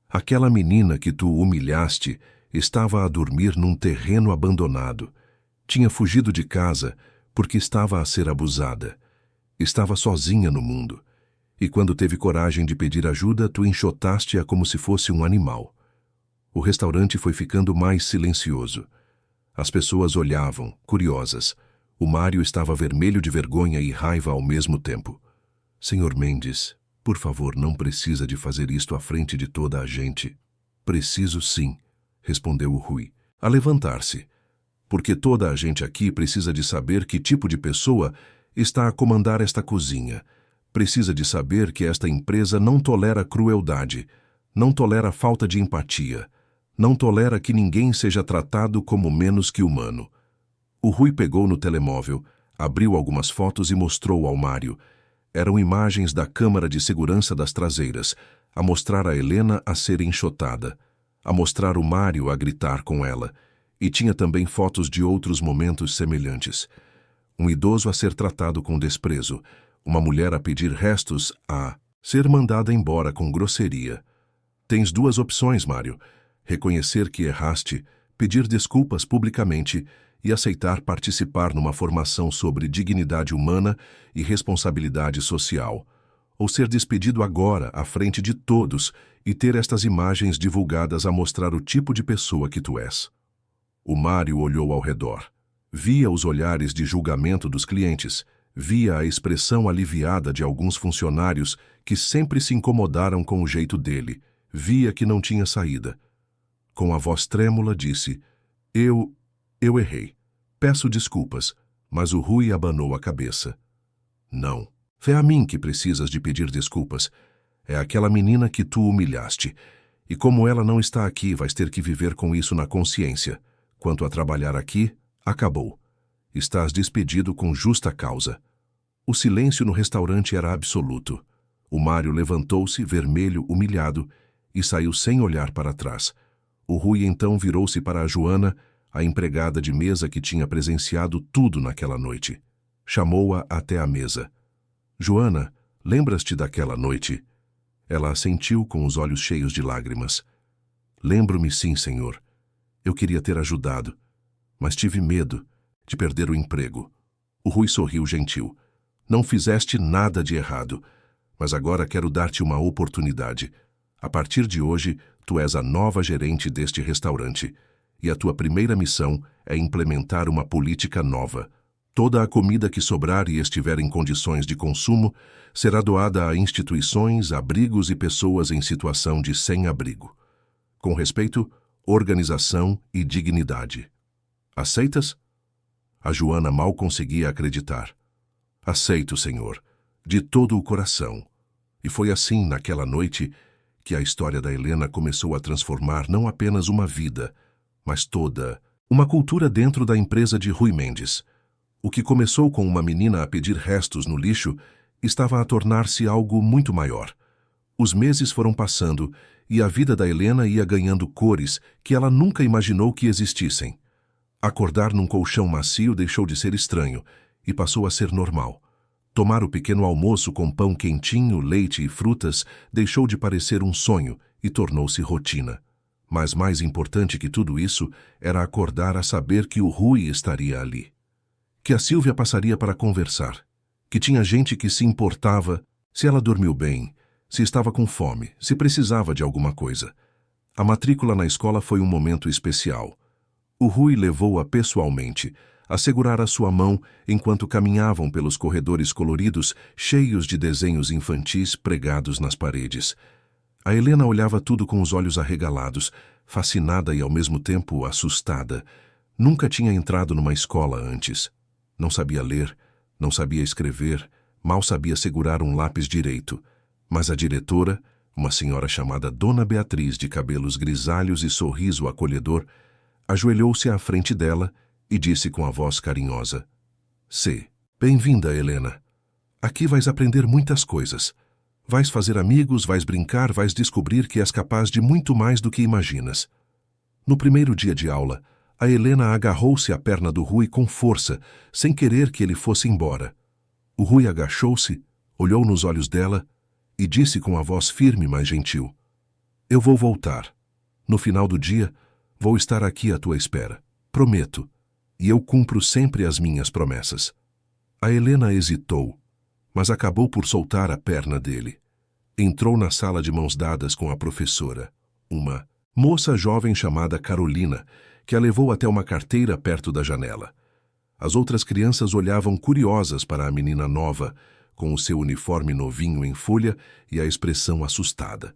"Aquela menina que tu humilhaste estava a dormir num terreno abandonado. Tinha fugido de casa porque estava a ser abusada. Estava sozinha no mundo. E quando teve coragem de pedir ajuda, tu enxotaste-a como se fosse um animal." O restaurante foi ficando mais silencioso. As pessoas olhavam, curiosas. O Mário estava vermelho de vergonha e raiva ao mesmo tempo. "Senhor Mendes, Por favor, não precisa de fazer isto à frente de toda a gente. Preciso sim, respondeu o Rui, a levantar-se. Porque toda a gente aqui precisa de saber que tipo de pessoa está a comandar esta cozinha. Precisa de saber que esta empresa não tolera crueldade, não tolera falta de empatia, não tolera que ninguém seja tratado como menos que humano. O Rui pegou no telemóvel, abriu algumas fotos e mostrou ao Mário. Eram imagens da câmara de segurança das traseiras, a mostrar a Helena a ser enxotada, a mostrar o Mário a gritar com ela, e tinha também fotos de outros momentos semelhantes. Um idoso a ser tratado com desprezo, uma mulher a pedir restos a ser mandada embora com grosseria. Tens duas opções, Mário: reconhecer que erraste, pedir desculpas publicamente e aceitar participar numa formação sobre dignidade humana e responsabilidade social, ou ser despedido agora à frente de todos e ter estas imagens divulgadas a mostrar o tipo de pessoa que tu és. O Mário olhou ao redor. Via os olhares de julgamento dos clientes, via a expressão aliviada de alguns funcionários que sempre se incomodaram com o jeito dele, via que não tinha saída. Com a voz trêmula disse: Eu errei. Peço desculpas, mas o Rui abanou a cabeça. Não, é a mim que precisas de pedir desculpas. É aquela menina que tu humilhaste. E como ela não está aqui, vais ter que viver com isso na consciência. Quanto a trabalhar aqui, acabou. Estás despedido com justa causa. O silêncio no restaurante era absoluto. O Mário levantou-se, vermelho, humilhado, e saiu sem olhar para trás. O Rui então virou-se para a Joana, a empregada de mesa que tinha presenciado tudo naquela noite. Chamou-a até a mesa. Joana, lembras-te daquela noite? Ela assentiu com os olhos cheios de lágrimas. Lembro-me sim, senhor. Eu queria ter ajudado, mas tive medo de perder o emprego. O Rui sorriu gentil. Não fizeste nada de errado, mas agora quero dar-te uma oportunidade. A partir de hoje, tu és a nova gerente deste restaurante. E a tua primeira missão é implementar uma política nova. Toda a comida que sobrar e estiver em condições de consumo será doada a instituições, abrigos e pessoas em situação de sem-abrigo. Com respeito, organização e dignidade. Aceitas? A Joana mal conseguia acreditar. Aceito, senhor, de todo o coração. E foi assim, naquela noite, que a história da Helena começou a transformar não apenas uma vida, mas toda uma cultura dentro da empresa de Rui Mendes. O que começou com uma menina a pedir restos no lixo estava a tornar-se algo muito maior. Os meses foram passando e a vida da Helena ia ganhando cores que ela nunca imaginou que existissem. Acordar num colchão macio deixou de ser estranho e passou a ser normal. Tomar o pequeno almoço com pão quentinho, leite e frutas deixou de parecer um sonho e tornou-se rotina. Mas mais importante que tudo isso era acordar a saber que o Rui estaria ali. Que a Sílvia passaria para conversar. Que tinha gente que se importava se ela dormiu bem, se estava com fome, se precisava de alguma coisa. A matrícula na escola foi um momento especial. O Rui levou-a pessoalmente, a segurar a sua mão enquanto caminhavam pelos corredores coloridos cheios de desenhos infantis pregados nas paredes. A Helena olhava tudo com os olhos arregalados, fascinada e ao mesmo tempo assustada. Nunca tinha entrado numa escola antes. Não sabia ler, não sabia escrever, mal sabia segurar um lápis direito. Mas a diretora, uma senhora chamada Dona Beatriz, de cabelos grisalhos e sorriso acolhedor, ajoelhou-se à frente dela e disse com a voz carinhosa: Bem-vinda, Helena. Aqui vais aprender muitas coisas. Vais fazer amigos, vais brincar, vais descobrir que és capaz de muito mais do que imaginas. No primeiro dia de aula, a Helena agarrou-se à perna do Rui com força, sem querer que ele fosse embora. O Rui agachou-se, olhou nos olhos dela e disse com a voz firme, mas gentil: Eu vou voltar. No final do dia, vou estar aqui à tua espera. Prometo. E eu cumpro sempre as minhas promessas. A Helena hesitou, mas acabou por soltar a perna dele. Entrou na sala de mãos dadas com a professora, uma moça jovem chamada Carolina, que a levou até uma carteira perto da janela. As outras crianças olhavam curiosas para a menina nova, com o seu uniforme novinho em folha e a expressão assustada.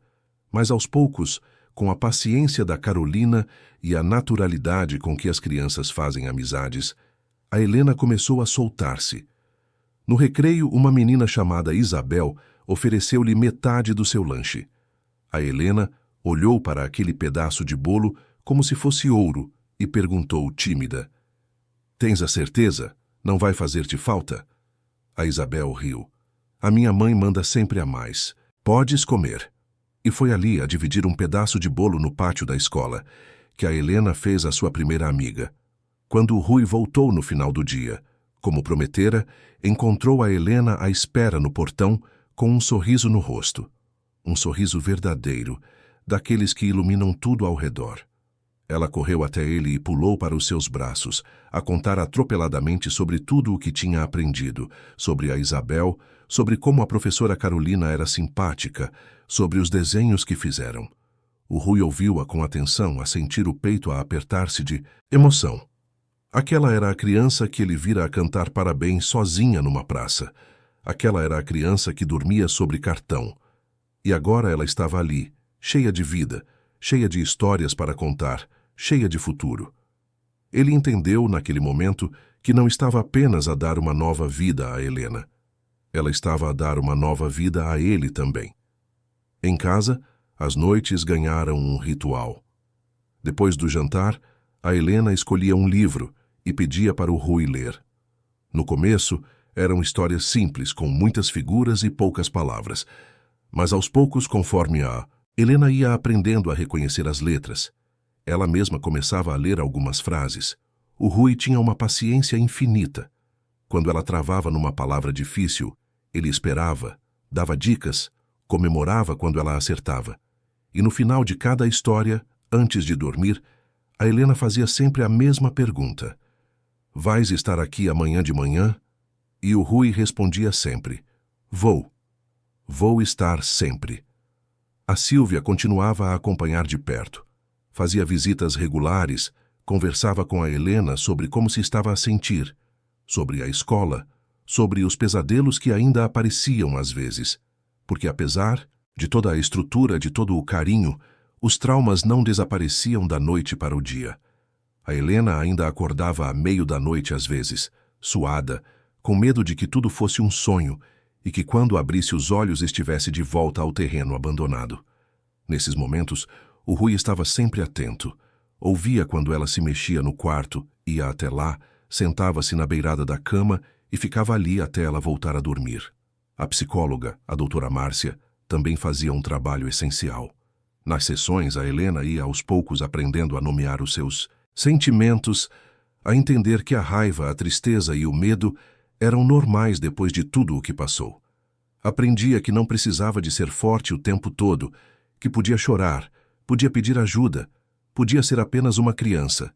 Mas aos poucos, com a paciência da Carolina e a naturalidade com que as crianças fazem amizades, a Helena começou a soltar-se. No recreio, uma menina chamada Isabel ofereceu-lhe metade do seu lanche. A Helena olhou para aquele pedaço de bolo como se fosse ouro e perguntou tímida: "Tens a certeza? Não vai fazer-te falta?" A Isabel riu. "A minha mãe manda sempre a mais. Podes comer." E foi ali a dividir um pedaço de bolo no pátio da escola, que a Helena fez a sua primeira amiga. Quando o Rui voltou no final do dia, como prometera, encontrou a Helena à espera no portão com um sorriso no rosto. Um sorriso verdadeiro, daqueles que iluminam tudo ao redor. Ela correu até ele e pulou para os seus braços, a contar atropeladamente sobre tudo o que tinha aprendido, sobre a Isabel, sobre como a professora Carolina era simpática, sobre os desenhos que fizeram. O Rui ouviu-a com atenção, a sentir o peito a apertar-se de emoção. Aquela era a criança que ele vira a cantar parabéns sozinha numa praça. Aquela era a criança que dormia sobre cartão. E agora ela estava ali, cheia de vida, cheia de histórias para contar, cheia de futuro. Ele entendeu, naquele momento, que não estava apenas a dar uma nova vida a Helena. Ela estava a dar uma nova vida a ele também. Em casa, as noites ganharam um ritual. Depois do jantar, a Helena escolhia um livro e pedia para o Rui ler. No começo, eram histórias simples, com muitas figuras e poucas palavras. Mas aos poucos, conforme a Helena ia aprendendo a reconhecer as letras, ela mesma começava a ler algumas frases. O Rui tinha uma paciência infinita. Quando ela travava numa palavra difícil, ele esperava, dava dicas, comemorava quando ela acertava. E no final de cada história, antes de dormir, a Helena fazia sempre a mesma pergunta: "Vais estar aqui amanhã de manhã?" E o Rui respondia sempre: "Vou. Vou estar sempre." A Sílvia continuava a acompanhar de perto. Fazia visitas regulares, conversava com a Helena sobre como se estava a sentir, sobre a escola, sobre os pesadelos que ainda apareciam às vezes, porque apesar de toda a estrutura, de todo o carinho, os traumas não desapareciam da noite para o dia. A Helena ainda acordava à meio da noite às vezes, suada, com medo de que tudo fosse um sonho e que quando abrisse os olhos estivesse de volta ao terreno abandonado. Nesses momentos, o Rui estava sempre atento. Ouvia quando ela se mexia no quarto, ia até lá, sentava-se na beirada da cama e ficava ali até ela voltar a dormir. A psicóloga, a doutora Márcia, também fazia um trabalho essencial. Nas sessões, a Helena ia aos poucos aprendendo a nomear os seus sentimentos, a entender que a raiva, a tristeza e o medo eram normais depois de tudo o que passou. Aprendia que não precisava de ser forte o tempo todo, que podia chorar, podia pedir ajuda, podia ser apenas uma criança.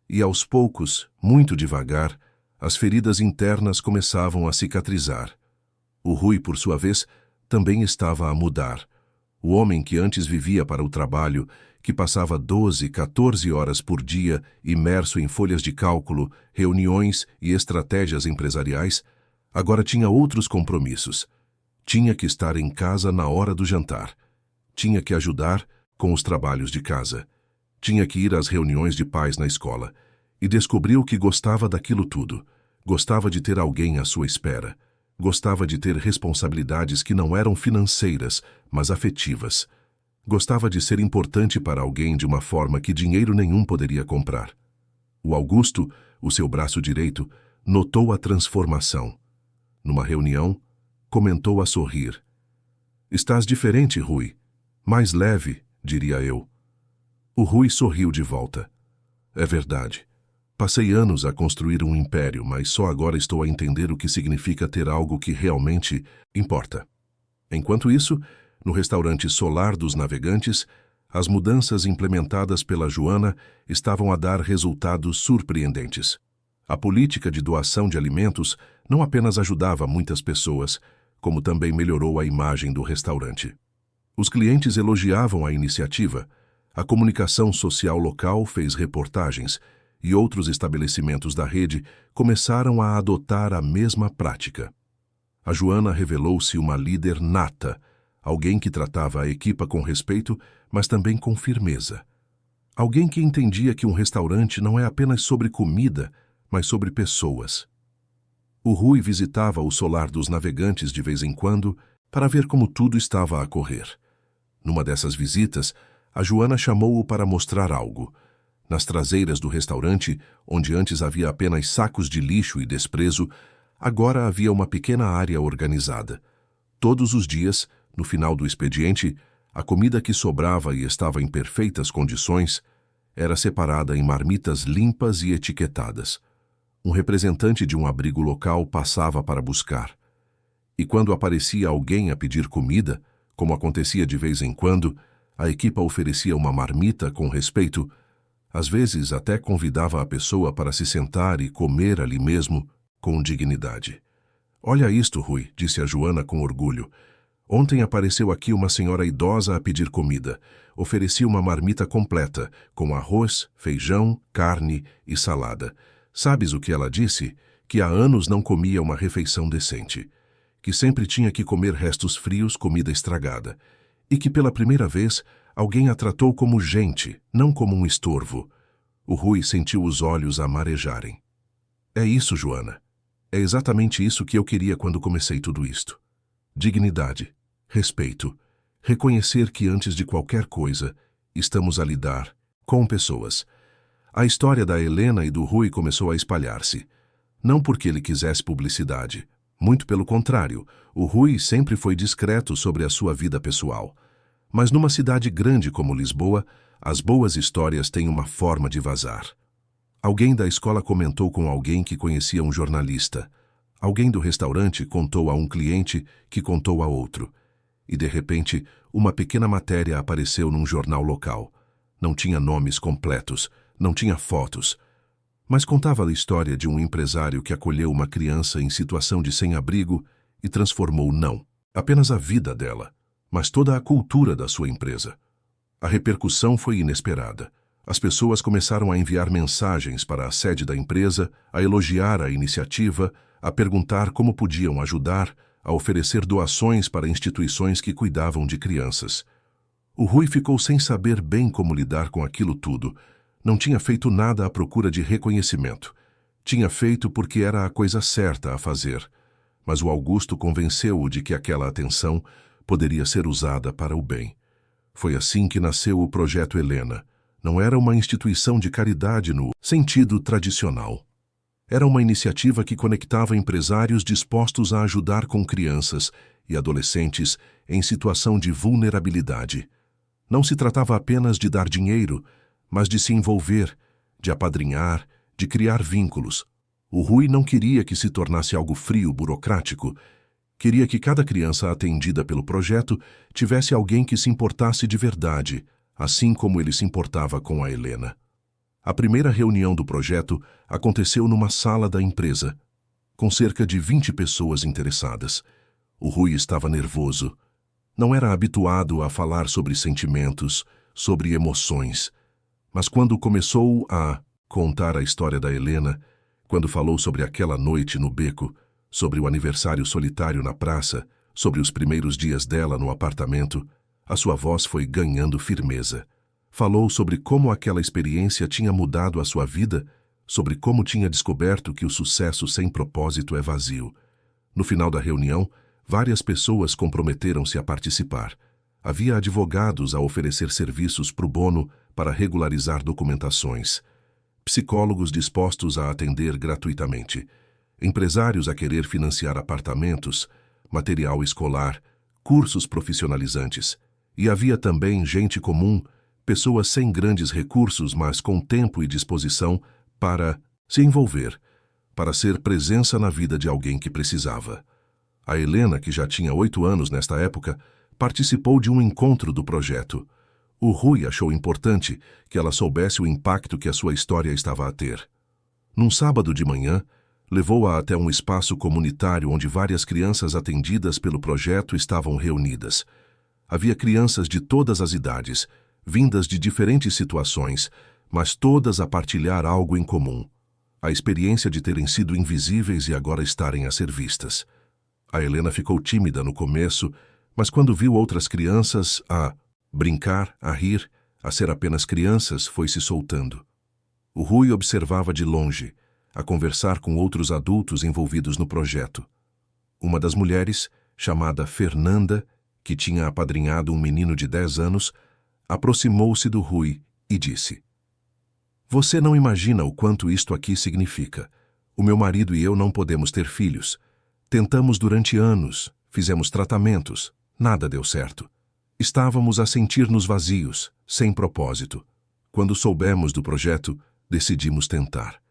E aos poucos, muito devagar, as feridas internas começavam a cicatrizar. O Rui, por sua vez, também estava a mudar. O homem que antes vivia para o trabalho, que passava 12, 14 horas por dia imerso em folhas de cálculo, reuniões e estratégias empresariais, agora tinha outros compromissos. Tinha que estar em casa na hora do jantar. Tinha que ajudar com os trabalhos de casa. Tinha que ir às reuniões de pais na escola. E descobriu que gostava daquilo tudo. Gostava de ter alguém à sua espera. Gostava de ter responsabilidades que não eram financeiras, mas afetivas. Gostava de ser importante para alguém de uma forma que dinheiro nenhum poderia comprar. O Augusto, o seu braço direito, notou a transformação. Numa reunião, comentou a sorrir: "Estás diferente, Rui. Mais leve, diria eu." O Rui sorriu de volta. "É verdade. Passei anos a construir um império, mas só agora estou a entender o que significa ter algo que realmente importa." Enquanto isso, no restaurante Solar dos Navegantes, as mudanças implementadas pela Joana estavam a dar resultados surpreendentes. A política de doação de alimentos não apenas ajudava muitas pessoas, como também melhorou a imagem do restaurante. Os clientes elogiavam a iniciativa, a comunicação social local fez reportagens e outros estabelecimentos da rede começaram a adotar a mesma prática. A Joana revelou-se uma líder nata, alguém que tratava a equipa com respeito, mas também com firmeza. Alguém que entendia que um restaurante não é apenas sobre comida, mas sobre pessoas. O Rui visitava o solar dos navegantes de vez em quando para ver como tudo estava a correr. Numa dessas visitas, a Joana chamou-o para mostrar algo. Nas traseiras do restaurante, onde antes havia apenas sacos de lixo e desprezo, agora havia uma pequena área organizada. Todos os dias, no final do expediente, a comida que sobrava e estava em perfeitas condições era separada em marmitas limpas e etiquetadas. Um representante de um abrigo local passava para buscar. E quando aparecia alguém a pedir comida, como acontecia de vez em quando, a equipa oferecia uma marmita com respeito. Às vezes até convidava a pessoa para se sentar e comer ali mesmo, com dignidade. "Olha isto, Rui", disse a Joana com orgulho. "Ontem apareceu aqui uma senhora idosa a pedir comida. Oferecia uma marmita completa, com arroz, feijão, carne e salada. Sabes o que ela disse? Que há anos não comia uma refeição decente. Que sempre tinha que comer restos frios, comida estragada. E que pela primeira vez alguém a tratou como gente, não como um estorvo." O Rui sentiu os olhos a marejarem. "É isso, Joana. É exatamente isso que eu queria quando comecei tudo isto. Dignidade, respeito, reconhecer que antes de qualquer coisa, estamos a lidar com pessoas." A história da Helena e do Rui começou a espalhar-se. Não porque ele quisesse publicidade. Muito pelo contrário, o Rui sempre foi discreto sobre a sua vida pessoal. Mas numa cidade grande como Lisboa, as boas histórias têm uma forma de vazar. Alguém da escola comentou com alguém que conhecia um jornalista. Alguém do restaurante contou a um cliente que contou a outro. E, de repente, uma pequena matéria apareceu num jornal local. Não tinha nomes completos, não tinha fotos, mas contava a história de um empresário que acolheu uma criança em situação de sem-abrigo e transformou não apenas a vida dela, mas toda a cultura da sua empresa. A repercussão foi inesperada. As pessoas começaram a enviar mensagens para a sede da empresa, a elogiar a iniciativa, a perguntar como podiam ajudar, a oferecer doações para instituições que cuidavam de crianças. O Rui ficou sem saber bem como lidar com aquilo tudo. Não tinha feito nada à procura de reconhecimento. Tinha feito porque era a coisa certa a fazer. Mas o Augusto convenceu-o de que aquela atenção poderia ser usada para o bem. Foi assim que nasceu o Projeto Helena. Não era uma instituição de caridade no sentido tradicional. Era uma iniciativa que conectava empresários dispostos a ajudar com crianças e adolescentes em situação de vulnerabilidade. Não se tratava apenas de dar dinheiro, mas de se envolver, de apadrinhar, de criar vínculos. O Rui não queria que se tornasse algo frio, burocrático. Queria que cada criança atendida pelo projeto tivesse alguém que se importasse de verdade, assim como ele se importava com a Helena. A primeira reunião do projeto aconteceu numa sala da empresa, com cerca de 20 pessoas interessadas. O Rui estava nervoso. Não era habituado a falar sobre sentimentos, sobre emoções. Mas quando começou a contar a história da Helena, quando falou sobre aquela noite no beco, sobre o aniversário solitário na praça, sobre os primeiros dias dela no apartamento, a sua voz foi ganhando firmeza. Falou sobre como aquela experiência tinha mudado a sua vida, sobre como tinha descoberto que o sucesso sem propósito é vazio. No final da reunião, várias pessoas comprometeram-se a participar. Havia advogados a oferecer serviços pro bono para regularizar documentações, psicólogos dispostos a atender gratuitamente, empresários a querer financiar apartamentos, material escolar, cursos profissionalizantes. E havia também gente comum, pessoas sem grandes recursos, mas com tempo e disposição para se envolver, para ser presença na vida de alguém que precisava. A Helena, que já tinha 8 anos nesta época, participou de um encontro do projeto. O Rui achou importante que ela soubesse o impacto que a sua história estava a ter. Num sábado de manhã, levou-a até um espaço comunitário onde várias crianças atendidas pelo projeto estavam reunidas. Havia crianças de todas as idades, vindas de diferentes situações, mas todas a partilhar algo em comum: a experiência de terem sido invisíveis e agora estarem a ser vistas. A Helena ficou tímida no começo, mas quando viu outras crianças a brincar, a rir, a ser apenas crianças, foi se soltando. O Rui observava de longe, a conversar com outros adultos envolvidos no projeto. Uma das mulheres, chamada Fernanda, que tinha apadrinhado um menino de 10 anos, aproximou-se do Rui e disse: "Você não imagina o quanto isto aqui significa. O meu marido e eu não podemos ter filhos. Tentamos durante anos, fizemos tratamentos, nada deu certo. Estávamos a sentir-nos vazios, sem propósito. Quando soubemos do projeto, decidimos tentar.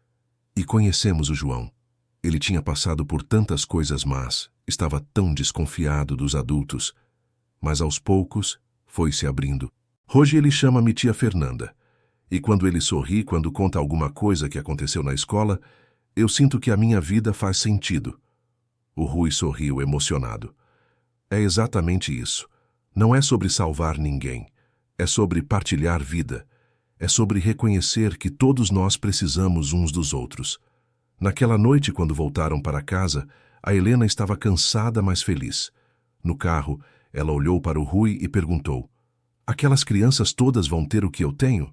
E conhecemos o João. Ele tinha passado por tantas coisas más, estava tão desconfiado dos adultos. Mas aos poucos, foi se abrindo. Hoje ele chama-me tia Fernanda. E quando ele sorri, quando conta alguma coisa que aconteceu na escola, eu sinto que a minha vida faz sentido." O Rui sorriu emocionado. "É exatamente isso. Não é sobre salvar ninguém. É sobre partilhar vida. É sobre reconhecer que todos nós precisamos uns dos outros." Naquela noite, quando voltaram para casa, a Helena estava cansada, mas feliz. No carro, ela olhou para o Rui e perguntou: "Aquelas crianças todas vão ter o que eu tenho?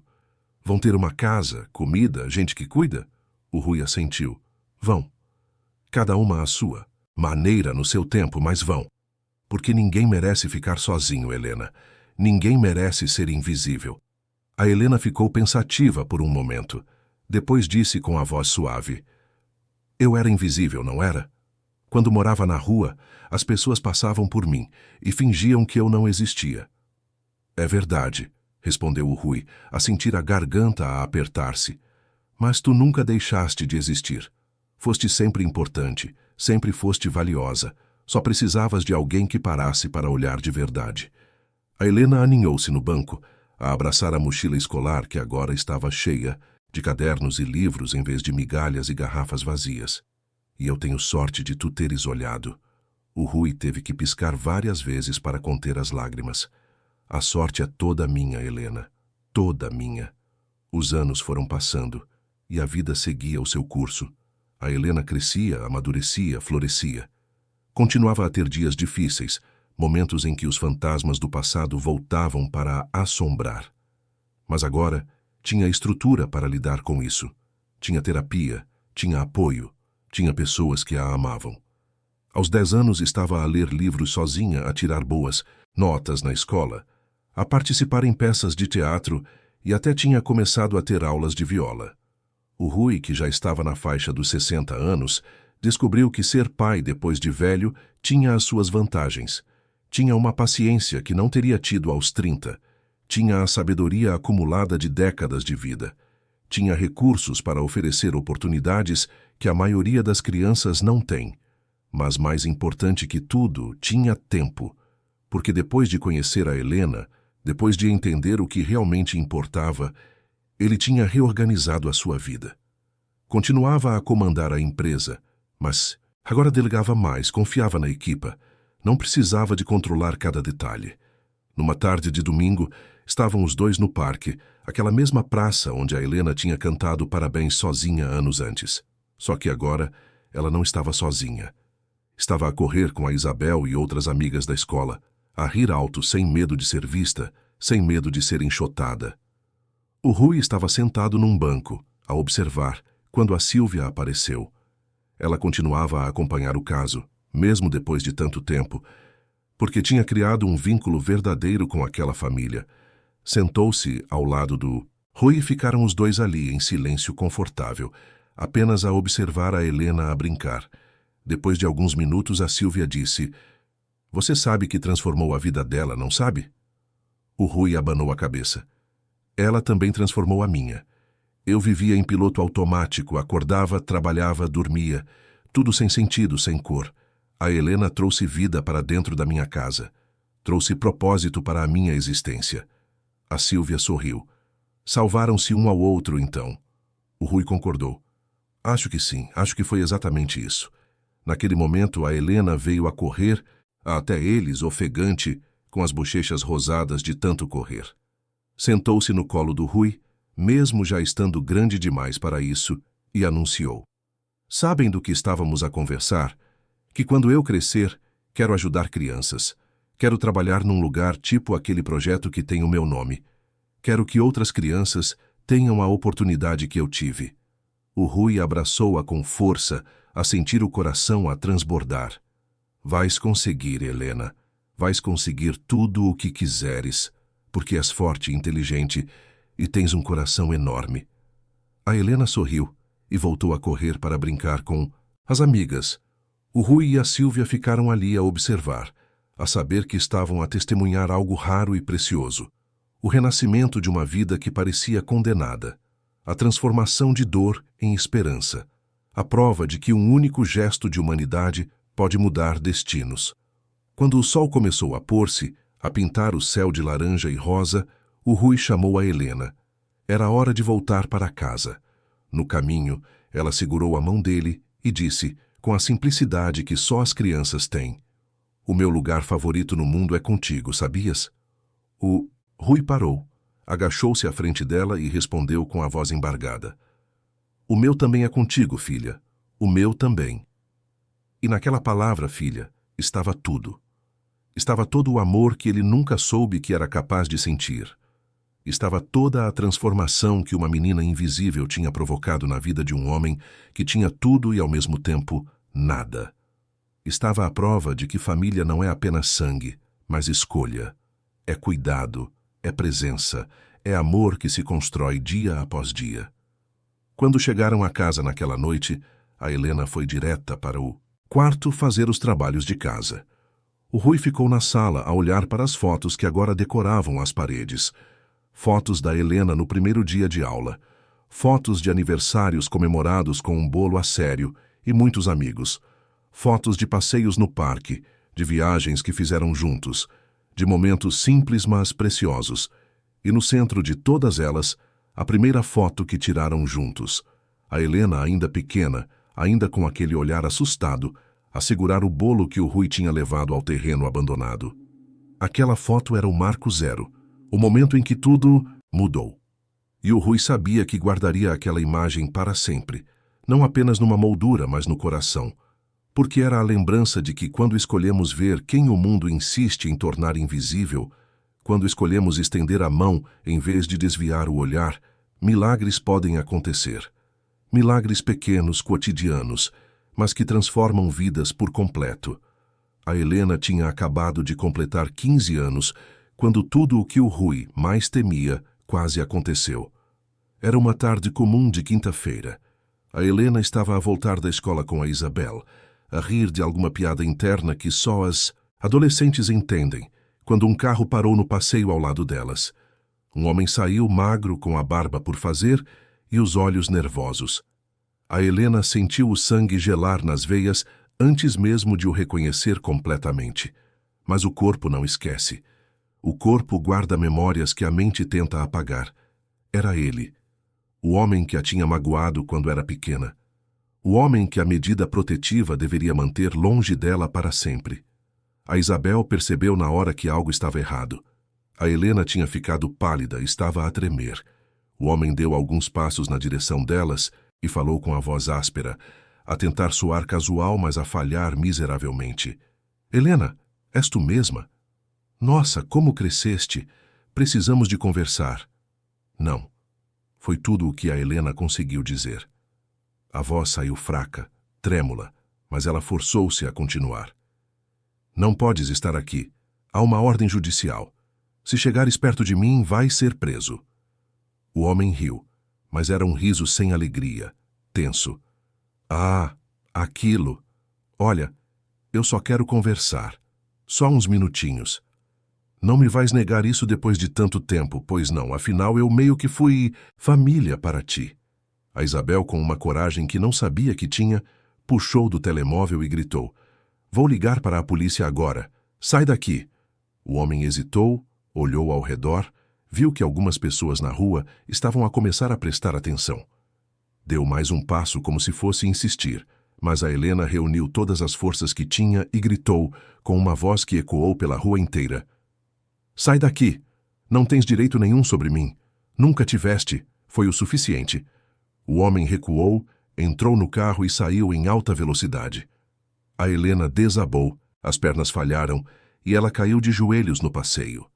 Vão ter uma casa, comida, gente que cuida?" O Rui assentiu. "Vão. Cada uma a sua maneira, no seu tempo, mas vão. Porque ninguém merece ficar sozinho, Helena. Ninguém merece ser invisível." A Helena ficou pensativa por um momento. Depois disse com a voz suave: "Eu era invisível, não era? Quando morava na rua, as pessoas passavam por mim e fingiam que eu não existia." "É verdade", respondeu o Rui, a sentir a garganta a apertar-se. "Mas tu nunca deixaste de existir. Foste sempre importante, sempre foste valiosa. Só precisavas de alguém que parasse para olhar de verdade." A Helena aninhou-se no banco, a abraçar a mochila escolar que agora estava cheia de cadernos e livros em vez de migalhas e garrafas vazias. "E eu tenho sorte de tu teres olhado." O Rui teve que piscar várias vezes para conter as lágrimas. "A sorte é toda minha, Helena. Toda minha." Os anos foram passando e a vida seguia o seu curso. A Helena crescia, amadurecia, florescia. Continuava a ter dias difíceis, momentos em que os fantasmas do passado voltavam para a assombrar. Mas agora tinha estrutura para lidar com isso. Tinha terapia, tinha apoio, tinha pessoas que a amavam. Aos 10 anos estava a ler livros sozinha, a tirar boas notas na escola, a participar em peças de teatro e até tinha começado a ter aulas de viola. O Rui, que já estava na faixa dos 60 anos, descobriu que ser pai depois de velho tinha as suas vantagens. Tinha uma paciência que não teria tido aos 30. Tinha a sabedoria acumulada de décadas de vida. Tinha recursos para oferecer oportunidades que a maioria das crianças não tem. Mas mais importante que tudo, tinha tempo. Porque depois de conhecer a Helena, depois de entender o que realmente importava, ele tinha reorganizado a sua vida. Continuava a comandar a empresa, mas agora delegava mais, confiava na equipa. Não precisava de controlar cada detalhe. Numa tarde de domingo, estavam os dois no parque, aquela mesma praça onde a Helena tinha cantado parabéns sozinha anos antes. Só que agora ela não estava sozinha. Estava a correr com a Isabel e outras amigas da escola, a rir alto sem medo de ser vista, sem medo de ser enxotada. O Rui estava sentado num banco, a observar, quando a Sílvia apareceu. Ela continuava a acompanhar o caso, mesmo depois de tanto tempo, porque tinha criado um vínculo verdadeiro com aquela família. Sentou-se ao lado do Rui e ficaram os dois ali, em silêncio confortável, apenas a observar a Helena a brincar. Depois de alguns minutos, a Sílvia disse: "Você sabe que transformou a vida dela, não sabe?" O Rui abanou a cabeça. "Ela também transformou a minha. Eu vivia em piloto automático, acordava, trabalhava, dormia, tudo sem sentido, sem cor. A Helena trouxe vida para dentro da minha casa. Trouxe propósito para a minha existência." A Sílvia sorriu. "Salvaram-se um ao outro, então." O Rui concordou. "Acho que sim, acho que foi exatamente isso. Naquele momento, a Helena veio a correr, até eles, ofegante, com as bochechas rosadas de tanto correr. Sentou-se no colo do Rui, mesmo já estando grande demais para isso, e anunciou: "Sabem do que estávamos a conversar? Que quando eu crescer, Quero ajudar crianças. Quero trabalhar num lugar tipo aquele projeto que tem o meu nome. Quero que outras crianças tenham a oportunidade que eu tive. O Rui abraçou-a com força, a sentir o coração a transbordar. Vais conseguir, Helena. Vais conseguir tudo o que quiseres, porque és forte e inteligente e tens um coração enorme. A Helena sorriu e voltou a correr para brincar com as amigas. O Rui e a Sílvia ficaram ali a observar, a saber que estavam a testemunhar algo raro e precioso. O renascimento de uma vida que parecia condenada. A transformação de dor em esperança. A prova de que um único gesto de humanidade pode mudar destinos. Quando o sol começou a pôr-se, a pintar o céu de laranja e rosa, o Rui chamou a Helena. Era hora de voltar para casa. No caminho, ela segurou a mão dele e disse, com a simplicidade que só as crianças têm: "O meu lugar favorito no mundo é contigo, sabias?" O Rui parou, agachou-se à frente dela e respondeu com a voz embargada: "O meu também é contigo, filha. O meu também." E naquela palavra, filha, estava tudo. Estava todo o amor que ele nunca soube que era capaz de sentir. Estava toda a transformação que uma menina invisível tinha provocado na vida de um homem que tinha tudo e ao mesmo tempo nada. Estava a prova de que família não é apenas sangue, mas escolha. É cuidado, é presença, é amor que se constrói dia após dia. Quando chegaram a casa naquela noite, a Helena foi direta para o quarto fazer os trabalhos de casa. O Rui ficou na sala a olhar para as fotos que agora decoravam as paredes. Fotos da Helena no primeiro dia de aula. Fotos de aniversários comemorados com um bolo a sério e muitos amigos. Fotos de passeios no parque, de viagens que fizeram juntos, de momentos simples mas preciosos. E no centro de todas elas, a primeira foto que tiraram juntos. A Helena ainda pequena, ainda com aquele olhar assustado, a segurar o bolo que o Rui tinha levado ao terreno abandonado. Aquela foto era o marco zero, o momento em que tudo mudou. E o Rui sabia que guardaria aquela imagem para sempre, não apenas numa moldura, mas no coração, porque era a lembrança de que quando escolhemos ver quem o mundo insiste em tornar invisível, quando escolhemos estender a mão em vez de desviar o olhar, milagres podem acontecer. Milagres pequenos, cotidianos, mas que transformam vidas por completo. A Helena tinha acabado de completar 15 anos, quando tudo o que o Rui mais temia quase aconteceu. Era uma tarde comum de quinta-feira. A Helena estava a voltar da escola com a Isabel, a rir de alguma piada interna que só as adolescentes entendem, quando um carro parou no passeio ao lado delas. Um homem saiu magro, com a barba por fazer e os olhos nervosos. A Helena sentiu o sangue gelar nas veias antes mesmo de o reconhecer completamente. Mas o corpo não esquece. O corpo guarda memórias que a mente tenta apagar. Era ele. O homem que a tinha magoado quando era pequena. O homem que a medida protetiva deveria manter longe dela para sempre. A Isabel percebeu na hora que algo estava errado. A Helena tinha ficado pálida, estava a tremer. O homem deu alguns passos na direção delas e falou com a voz áspera, a tentar soar casual, mas a falhar miseravelmente. "Helena, és tu mesma? Nossa, como cresceste! Precisamos de conversar." "Não." Foi tudo o que a Helena conseguiu dizer. A voz saiu fraca, trêmula, mas ela forçou-se a continuar. "Não podes estar aqui. Há uma ordem judicial. Se chegares perto de mim, vais ser preso." O homem riu, mas era um riso sem alegria, tenso. "Ah, aquilo. Olha, eu só quero conversar. Só uns minutinhos. Não me vais negar isso depois de tanto tempo, pois não, afinal eu meio que fui família para ti." A Isabel, com uma coragem que não sabia que tinha, puxou do telemóvel e gritou: "Vou ligar para a polícia agora. Sai daqui." O homem hesitou, olhou ao redor, viu que algumas pessoas na rua estavam a começar a prestar atenção. Deu mais um passo como se fosse insistir, mas a Helena reuniu todas as forças que tinha e gritou, com uma voz que ecoou pela rua inteira: "Sai daqui! Não tens direito nenhum sobre mim. Nunca tiveste. Foi o suficiente." O homem recuou, entrou no carro e saiu em alta velocidade. A Helena desabou, As pernas falharam e ela caiu de joelhos no passeio.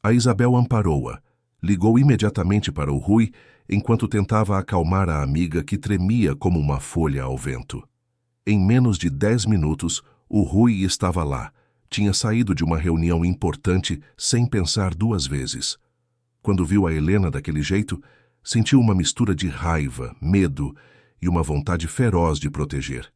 A Isabel amparou-a, ligou imediatamente para o Rui, enquanto tentava acalmar a amiga que tremia como uma folha ao vento. Em menos de 10 minutos, o Rui estava lá. Tinha saído de uma reunião importante sem pensar 2 vezes. Quando viu a Helena daquele jeito, sentiu uma mistura de raiva, medo e uma vontade feroz de proteger.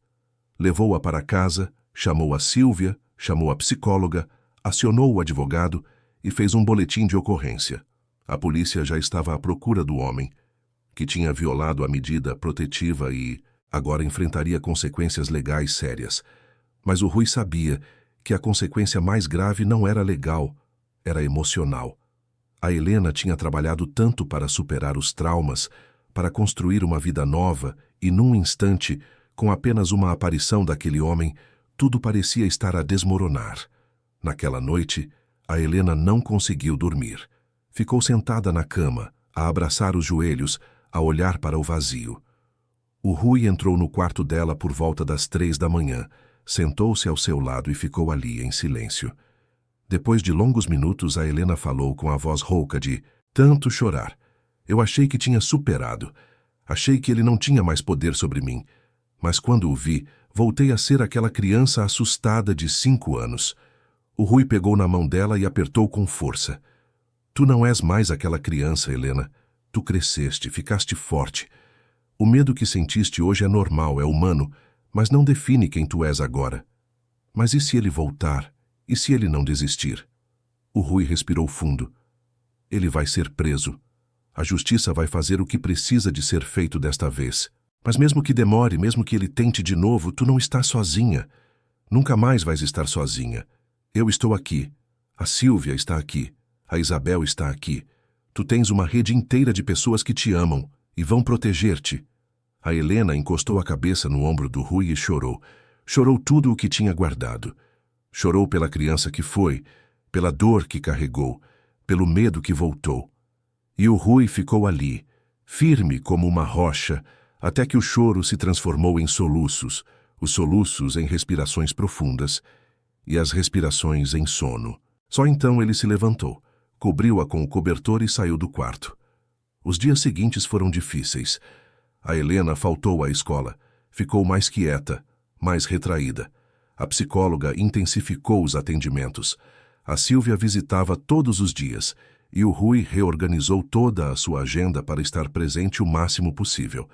Levou-a para casa, chamou a Sílvia, chamou a psicóloga, acionou o advogado e fez um boletim de ocorrência. A polícia já estava à procura do homem, que tinha violado a medida protetiva e agora enfrentaria consequências legais sérias. Mas o Rui sabia que a consequência mais grave não era legal, era emocional. A Helena tinha trabalhado tanto para superar os traumas, para construir uma vida nova, e num instante, com apenas uma aparição daquele homem, tudo parecia estar a desmoronar. Naquela noite, a Helena não conseguiu dormir. Ficou sentada na cama, a abraçar os joelhos, a olhar para o vazio. O Rui entrou no quarto dela por volta das 3 da manhã, sentou-se ao seu lado e ficou ali em silêncio. Depois de longos minutos, a Helena falou com a voz rouca de tanto chorar. Eu achei que tinha superado. Achei que ele não tinha mais poder sobre mim. Mas quando o vi, voltei a ser aquela criança assustada de 5 anos. O Rui pegou na mão dela e apertou com força. Tu não és mais aquela criança, Helena. Tu cresceste, ficaste forte. O medo que sentiste hoje é normal, é humano, mas não define quem tu és agora. Mas e se ele voltar? E se ele não desistir? O Rui respirou fundo. Ele vai ser preso. A justiça vai fazer o que precisa de ser feito desta vez. Mas mesmo que demore, mesmo que ele tente de novo, tu não estás sozinha. Nunca mais vais estar sozinha. Eu estou aqui. A Sílvia está aqui. A Isabel está aqui. Tu tens uma rede inteira de pessoas que te amam e vão proteger-te. A Helena encostou a cabeça no ombro do Rui e chorou. Chorou tudo o que tinha guardado. Chorou pela criança que foi, pela dor que carregou, pelo medo que voltou. E o Rui ficou ali, firme como uma rocha, até que o choro se transformou em soluços, os soluços em respirações profundas e as respirações em sono. Só então ele se levantou, cobriu-a com o cobertor e saiu do quarto. Os dias seguintes foram difíceis. A Helena faltou à escola, ficou mais quieta, mais retraída. A psicóloga intensificou os atendimentos. A Sílvia visitava todos os dias e o Rui reorganizou toda a sua agenda para estar presente o máximo possível,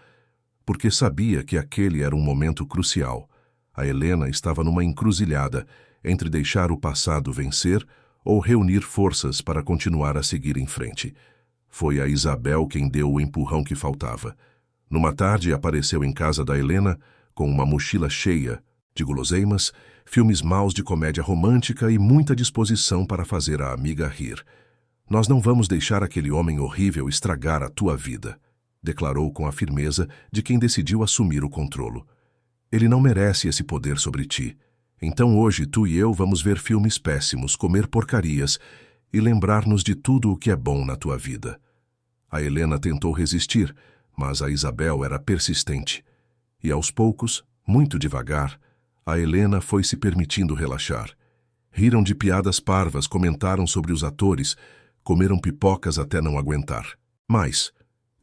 porque sabia que aquele era um momento crucial. A Helena estava numa encruzilhada entre deixar o passado vencer ou reunir forças para continuar a seguir em frente. Foi a Isabel quem deu o empurrão que faltava. Numa tarde apareceu em casa da Helena com uma mochila cheia de guloseimas, filmes maus de comédia romântica e muita disposição para fazer a amiga rir. Nós não vamos deixar aquele homem horrível estragar a tua vida, declarou com a firmeza de quem decidiu assumir o controlo. Ele não merece esse poder sobre ti. Então hoje tu e eu vamos ver filmes péssimos, comer porcarias e lembrar-nos de tudo o que é bom na tua vida. A Helena tentou resistir, mas a Isabel era persistente. E aos poucos, muito devagar, a Helena foi se permitindo relaxar. Riram de piadas parvas, comentaram sobre os atores, comeram pipocas até não aguentar.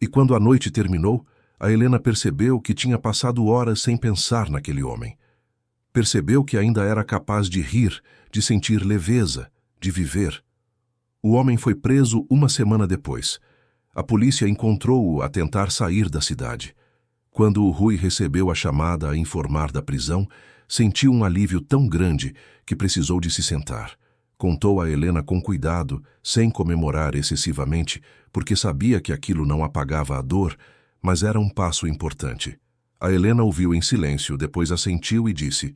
E quando a noite terminou, a Helena percebeu que tinha passado horas sem pensar naquele homem. Percebeu que ainda era capaz de rir, de sentir leveza, de viver. O homem foi preso 1 semana depois. A polícia encontrou-o a tentar sair da cidade. Quando o Rui recebeu a chamada a informar da prisão, sentiu um alívio tão grande que precisou de se sentar. Contou a Helena com cuidado, sem comemorar excessivamente, porque sabia que aquilo não apagava a dor, mas era um passo importante. A Helena ouviu em silêncio, depois assentiu e disse: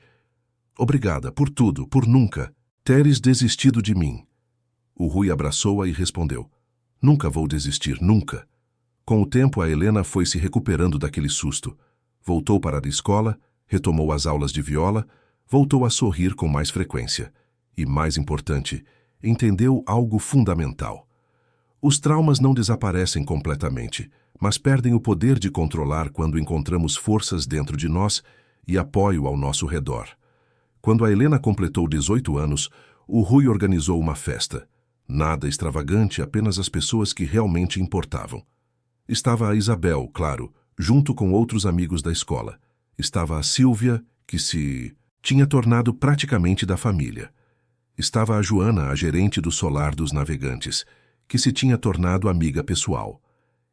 Obrigada por tudo, por nunca teres desistido de mim. O Rui abraçou-a e respondeu: Nunca vou desistir, nunca. Com o tempo, a Helena foi se recuperando daquele susto. Voltou para a escola, retomou as aulas de viola, voltou a sorrir com mais frequência. E, mais importante, entendeu algo fundamental. Os traumas não desaparecem completamente, mas perdem o poder de controlar quando encontramos forças dentro de nós e apoio ao nosso redor. Quando a Helena completou 18 anos, o Rui organizou uma festa. Nada extravagante, apenas as pessoas que realmente importavam. Estava a Isabel, claro, junto com outros amigos da escola. Estava a Sílvia, que se tinha tornado praticamente da família. Estava a Joana, a gerente do Solar dos Navegantes, que se tinha tornado amiga pessoal.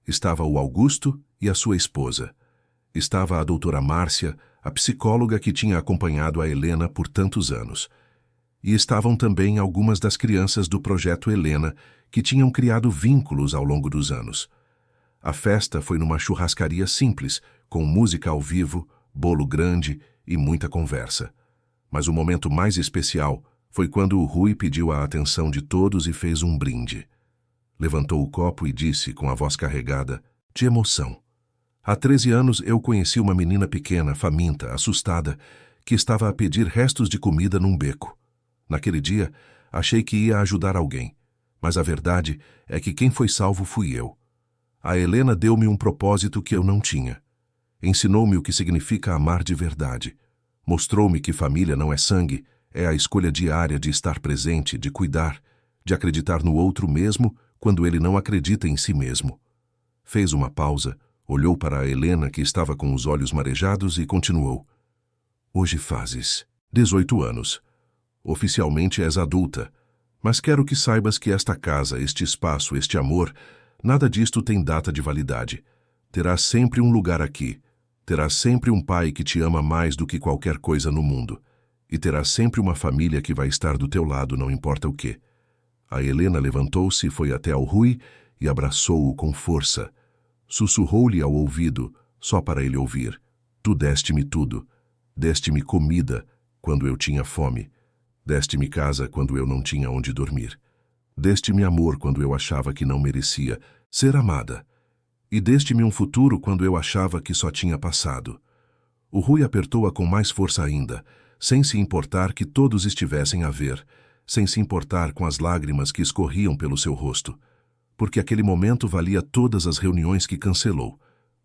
Estava o Augusto e a sua esposa. Estava a doutora Márcia, a psicóloga que tinha acompanhado a Helena por tantos anos. E estavam também algumas das crianças do Projeto Helena, que tinham criado vínculos ao longo dos anos. A festa foi numa churrascaria simples, com música ao vivo, bolo grande e muita conversa. Mas o momento mais especial foi quando o Rui pediu a atenção de todos e fez um brinde. Levantou o copo e disse, com a voz carregada, de emoção: há 13 anos eu conheci uma menina pequena, faminta, assustada, que estava a pedir restos de comida num beco. Naquele dia, achei que ia ajudar alguém, mas a verdade é que quem foi salvo fui eu. A Helena deu-me um propósito que eu não tinha. Ensinou-me o que significa amar de verdade. Mostrou-me que família não é sangue, é a escolha diária de estar presente, de cuidar, de acreditar no outro mesmo quando ele não acredita em si mesmo. Fez uma pausa, olhou para a Helena, que estava com os olhos marejados, e continuou. Hoje fazes 18 anos. Oficialmente és adulta, mas quero que saibas que esta casa, este espaço, este amor, nada disto tem data de validade. Terás sempre um lugar aqui. Terás sempre um pai que te ama mais do que qualquer coisa no mundo. E terás sempre uma família que vai estar do teu lado, não importa o quê. A Helena levantou-se, foi até ao Rui e abraçou-o com força. Sussurrou-lhe ao ouvido, só para ele ouvir. Tu deste-me tudo. Deste-me comida quando eu tinha fome. Deste-me casa quando eu não tinha onde dormir. Deste-me amor quando eu achava que não merecia ser amada. E deste-me um futuro quando eu achava que só tinha passado. O Rui apertou-a com mais força ainda, sem se importar que todos estivessem a ver, sem se importar com as lágrimas que escorriam pelo seu rosto. Porque aquele momento valia todas as reuniões que cancelou,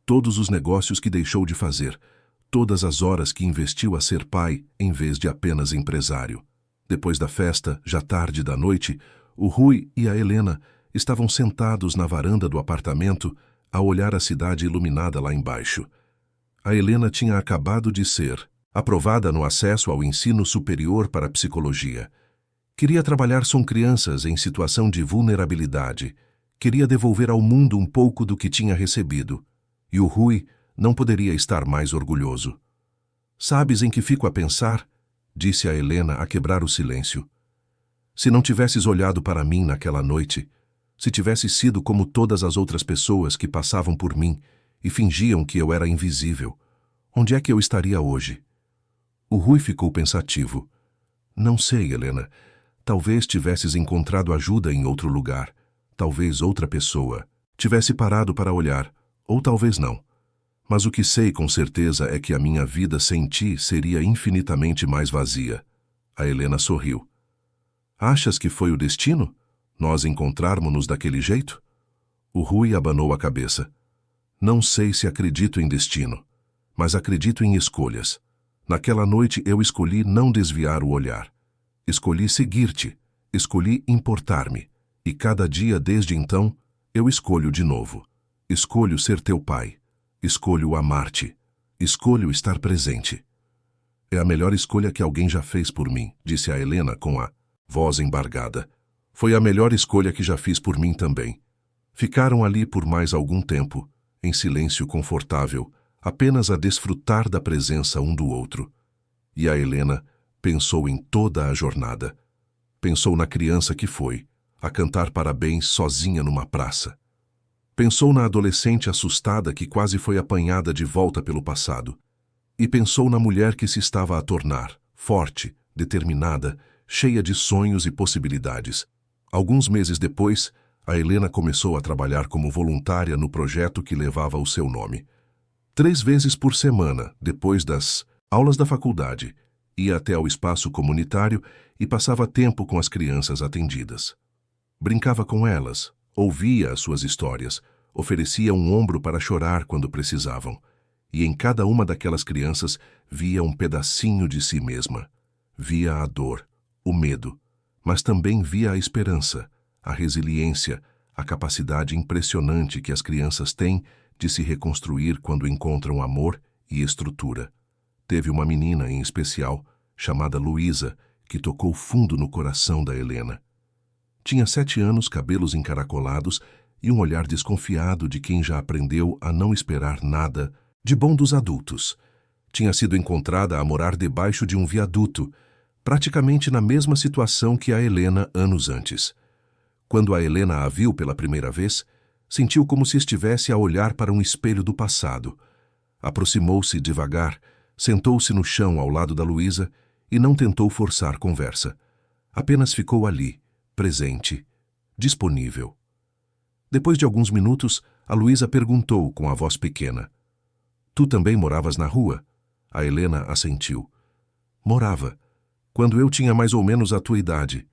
todos os negócios que deixou de fazer, todas as horas que investiu a ser pai em vez de apenas empresário. Depois da festa, já tarde da noite, o Rui e a Helena estavam sentados na varanda do apartamento a olhar a cidade iluminada lá embaixo. A Helena tinha acabado de ser aprovada no acesso ao ensino superior para psicologia. Queria trabalhar com crianças em situação de vulnerabilidade. Queria devolver ao mundo um pouco do que tinha recebido. E o Rui não poderia estar mais orgulhoso. Sabes em que fico a pensar? Disse a Helena a quebrar o silêncio. Se não tivesses olhado para mim naquela noite, se tivesse sido como todas as outras pessoas que passavam por mim e fingiam que eu era invisível, onde é que eu estaria hoje? O Rui ficou pensativo. Não sei, Helena. Talvez tivesses encontrado ajuda em outro lugar. Talvez outra pessoa tivesse parado para olhar, ou talvez não. Mas o que sei com certeza é que a minha vida sem ti seria infinitamente mais vazia. A Helena sorriu. Achas que foi o destino? Nós encontrarmos-nos daquele jeito? O Rui abanou a cabeça. Não sei se acredito em destino, mas acredito em escolhas. Naquela noite eu escolhi não desviar o olhar. Escolhi seguir-te, escolhi importar-me. E cada dia desde então, eu escolho de novo. Escolho ser teu pai. Escolho amar-te. Escolho estar presente. É a melhor escolha que alguém já fez por mim, disse a Helena com a voz embargada. Foi a melhor escolha que já fiz por mim também. Ficaram ali por mais algum tempo, em silêncio confortável, apenas a desfrutar da presença um do outro. E a Helena pensou em toda a jornada. Pensou na criança que foi, a cantar parabéns sozinha numa praça. Pensou na adolescente assustada que quase foi apanhada de volta pelo passado. E pensou na mulher que se estava a tornar, forte, determinada, cheia de sonhos e possibilidades. Alguns meses depois, a Helena começou a trabalhar como voluntária no projeto que levava o seu nome. 3 vezes por semana, depois das aulas da faculdade, ia até ao espaço comunitário e passava tempo com as crianças atendidas. Brincava com elas, ouvia as suas histórias, oferecia um ombro para chorar quando precisavam. E em cada uma daquelas crianças via um pedacinho de si mesma. Via a dor, o medo, mas também via a esperança, a resiliência, a capacidade impressionante que as crianças têm de se reconstruir quando encontram amor e estrutura. Teve uma menina em especial, chamada Luísa, que tocou fundo no coração da Helena. Tinha 7 anos, cabelos encaracolados e um olhar desconfiado de quem já aprendeu a não esperar nada de bom dos adultos. Tinha sido encontrada a morar debaixo de um viaduto, praticamente na mesma situação que a Helena anos antes. Quando a Helena a viu pela primeira vez, sentiu como se estivesse a olhar para um espelho do passado. Aproximou-se devagar, sentou-se no chão ao lado da Luísa e não tentou forçar conversa. Apenas ficou ali, presente, disponível. Depois de alguns minutos, a Luísa perguntou com a voz pequena: "Tu também moravas na rua?" A Helena assentiu. "Morava, quando eu tinha mais ou menos a tua idade.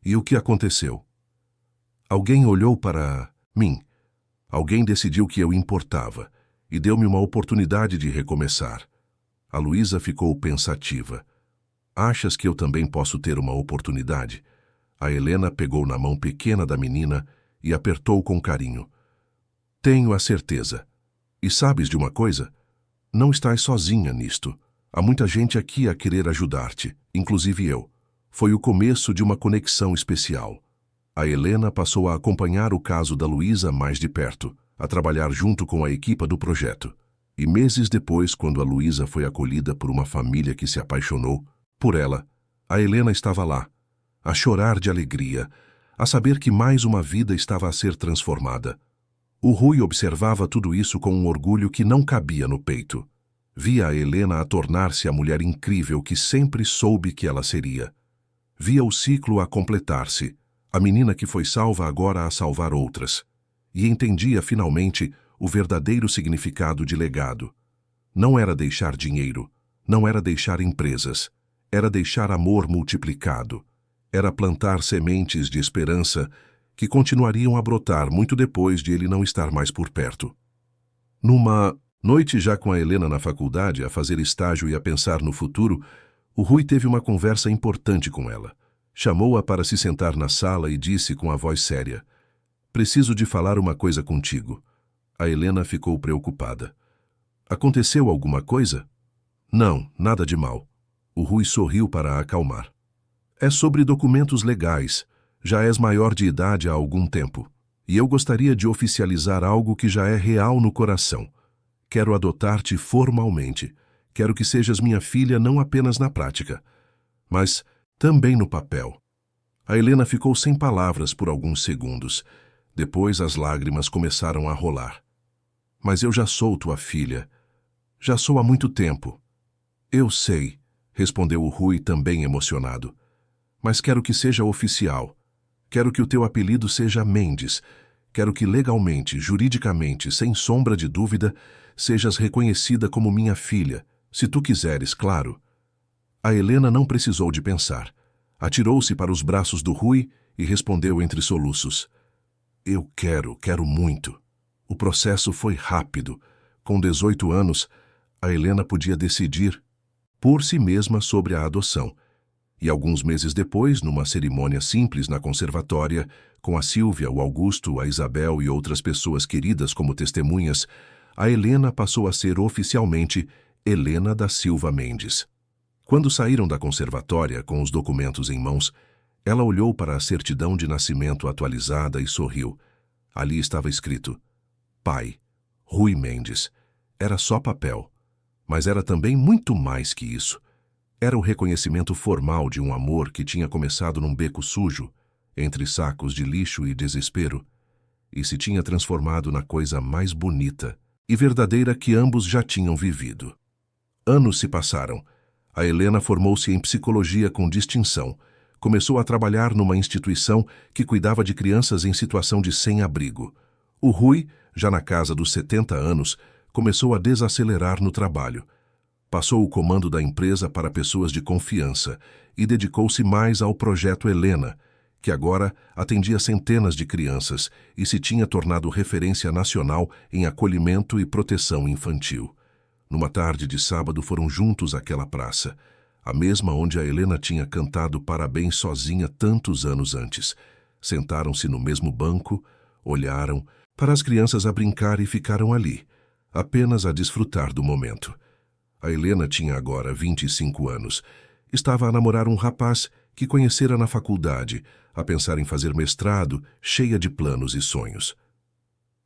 E o que aconteceu?" "Alguém olhou para mim. Alguém decidiu que eu importava e deu-me uma oportunidade de recomeçar." A Luísa ficou pensativa. "Achas que eu também posso ter uma oportunidade?" A Helena pegou na mão pequena da menina e apertou com carinho. "Tenho a certeza. E sabes de uma coisa? Não estás sozinha nisto. Há muita gente aqui a querer ajudar-te, inclusive eu. Foi o começo de uma conexão especial." A Helena passou a acompanhar o caso da Luísa mais de perto, a trabalhar junto com a equipa do projeto. E meses depois, quando a Luísa foi acolhida por uma família que se apaixonou por ela, a Helena estava lá, a chorar de alegria, a saber que mais uma vida estava a ser transformada. O Rui observava tudo isso com um orgulho que não cabia no peito. Via a Helena a tornar-se a mulher incrível que sempre soube que ela seria. Via o ciclo a completar-se, a menina que foi salva agora a salvar outras. E entendia finalmente o verdadeiro significado de legado. Não era deixar dinheiro, não era deixar empresas, era deixar amor multiplicado. Era plantar sementes de esperança que continuariam a brotar muito depois de ele não estar mais por perto. Numa noite, já com a Helena na faculdade, a fazer estágio e a pensar no futuro, o Rui teve uma conversa importante com ela. Chamou-a para se sentar na sala e disse com a voz séria: "Preciso de falar uma coisa contigo." A Helena ficou preocupada. "Aconteceu alguma coisa?" "Não, nada de mal." O Rui sorriu para a acalmar. "É sobre documentos legais. Já és maior de idade há algum tempo. E eu gostaria de oficializar algo que já é real no coração. Quero adotar-te formalmente. Quero que sejas minha filha não apenas na prática, mas também no papel." A Helena ficou sem palavras por alguns segundos. Depois as lágrimas começaram a rolar. "Mas eu já sou tua filha. Já sou há muito tempo." "Eu sei", respondeu o Rui, também emocionado. "Mas quero que seja oficial. Quero que o teu apelido seja Mendes. Quero que legalmente, juridicamente, sem sombra de dúvida, sejas reconhecida como minha filha, se tu quiseres, claro." A Helena não precisou de pensar. Atirou-se para os braços do Rui e respondeu entre soluços: "Eu quero muito." O processo foi rápido. Com 18 anos, a Helena podia decidir por si mesma sobre a adoção. E alguns meses depois, numa cerimônia simples na conservatória, com a Sílvia, o Augusto, a Isabel e outras pessoas queridas como testemunhas, a Helena passou a ser oficialmente Helena da Silva Mendes. Quando saíram da conservatória com os documentos em mãos, ela olhou para a certidão de nascimento atualizada e sorriu. Ali estava escrito: Pai, Rui Mendes. Era só papel, mas era também muito mais que isso. Era o reconhecimento formal de um amor que tinha começado num beco sujo, entre sacos de lixo e desespero, e se tinha transformado na coisa mais bonita e verdadeira que ambos já tinham vivido. Anos se passaram. A Helena formou-se em psicologia com distinção. Começou a trabalhar numa instituição que cuidava de crianças em situação de sem-abrigo. O Rui, já na casa dos 70 anos, começou a desacelerar no trabalho. Passou o comando da empresa para pessoas de confiança e dedicou-se mais ao projeto Helena, que agora atendia centenas de crianças e se tinha tornado referência nacional em acolhimento e proteção infantil. Numa tarde de sábado foram juntos àquela praça. a mesma onde a Helena tinha cantado parabéns sozinha tantos anos antes. Sentaram-se no mesmo banco, olharam para as crianças a brincar e ficaram ali, apenas a desfrutar do momento. A Helena tinha agora 25 anos. Estava a namorar um rapaz que conhecera na faculdade, a pensar em fazer mestrado, cheia de planos e sonhos.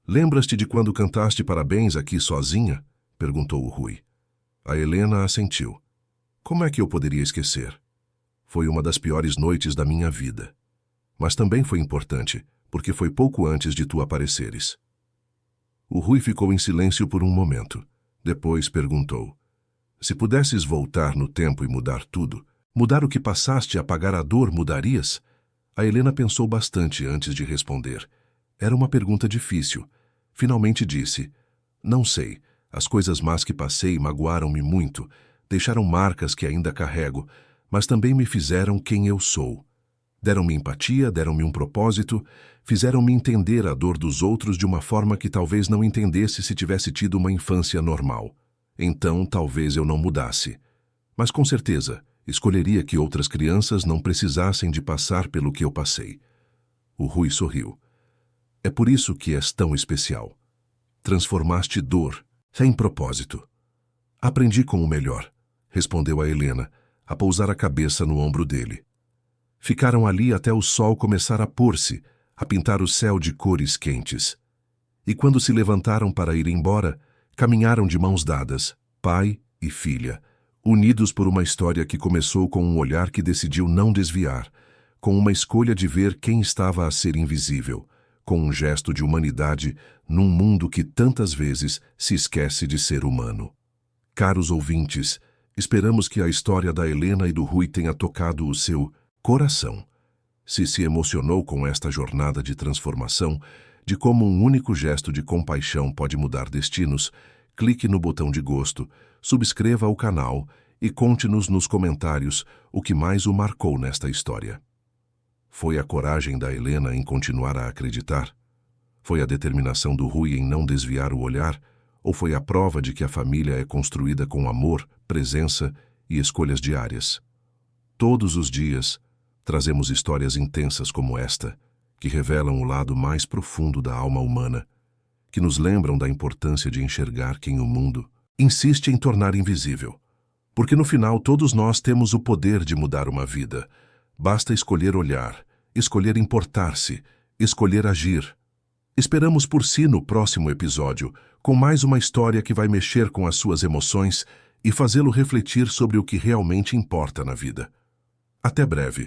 «Lembras-te de quando cantaste parabéns aqui sozinha?» perguntou o Rui. A Helena assentiu. «Como é que eu poderia esquecer? Foi uma das piores noites da minha vida. Mas também foi importante, porque foi pouco antes de tu apareceres.» O Rui ficou em silêncio por um momento. Depois perguntou: «Se pudesses voltar no tempo e mudar tudo, mudar o que passaste e apagar a dor, mudarias?» A Helena pensou bastante antes de responder. Era uma pergunta difícil. Finalmente disse: «Não sei. As coisas más que passei magoaram-me muito, deixaram marcas que ainda carrego, mas também me fizeram quem eu sou. Deram-me empatia, deram-me um propósito, fizeram-me entender a dor dos outros de uma forma que talvez não entendesse se tivesse tido uma infância normal. Então, talvez eu não mudasse. Mas com certeza, escolheria que outras crianças não precisassem de passar pelo que eu passei.» O Rui sorriu. «É por isso que és tão especial. Transformaste dor em propósito.» «Aprendi com o melhor», respondeu a Helena, a pousar a cabeça no ombro dele. Ficaram ali até o sol começar a pôr-se, a pintar o céu de cores quentes. E quando se levantaram para ir embora, caminharam de mãos dadas, pai e filha, unidos por uma história que começou com um olhar que decidiu não desviar, com uma escolha de ver quem estava a ser invisível, com um gesto de humanidade num mundo que tantas vezes se esquece de ser humano. Caros ouvintes, esperamos que a história da Helena e do Rui tenha tocado o seu coração. Se emocionou com esta jornada de transformação, de como um único gesto de compaixão pode mudar destinos, clique no botão de gosto, subscreva o canal e conte-nos nos comentários o que mais o marcou nesta história. Foi a coragem da Helena em continuar a acreditar? Foi a determinação do Rui em não desviar o olhar? Ou foi a prova de que a família é construída com amor, presença e escolhas diárias? Todos os dias, trazemos histórias intensas como esta, que revelam o lado mais profundo da alma humana, que nos lembram da importância de enxergar quem o mundo insiste em tornar invisível. Porque no final todos nós temos o poder de mudar uma vida. Basta escolher olhar, escolher importar-se, escolher agir. Esperamos por si no próximo episódio, com mais uma história que vai mexer com as suas emoções e fazê-lo refletir sobre o que realmente importa na vida. Até breve.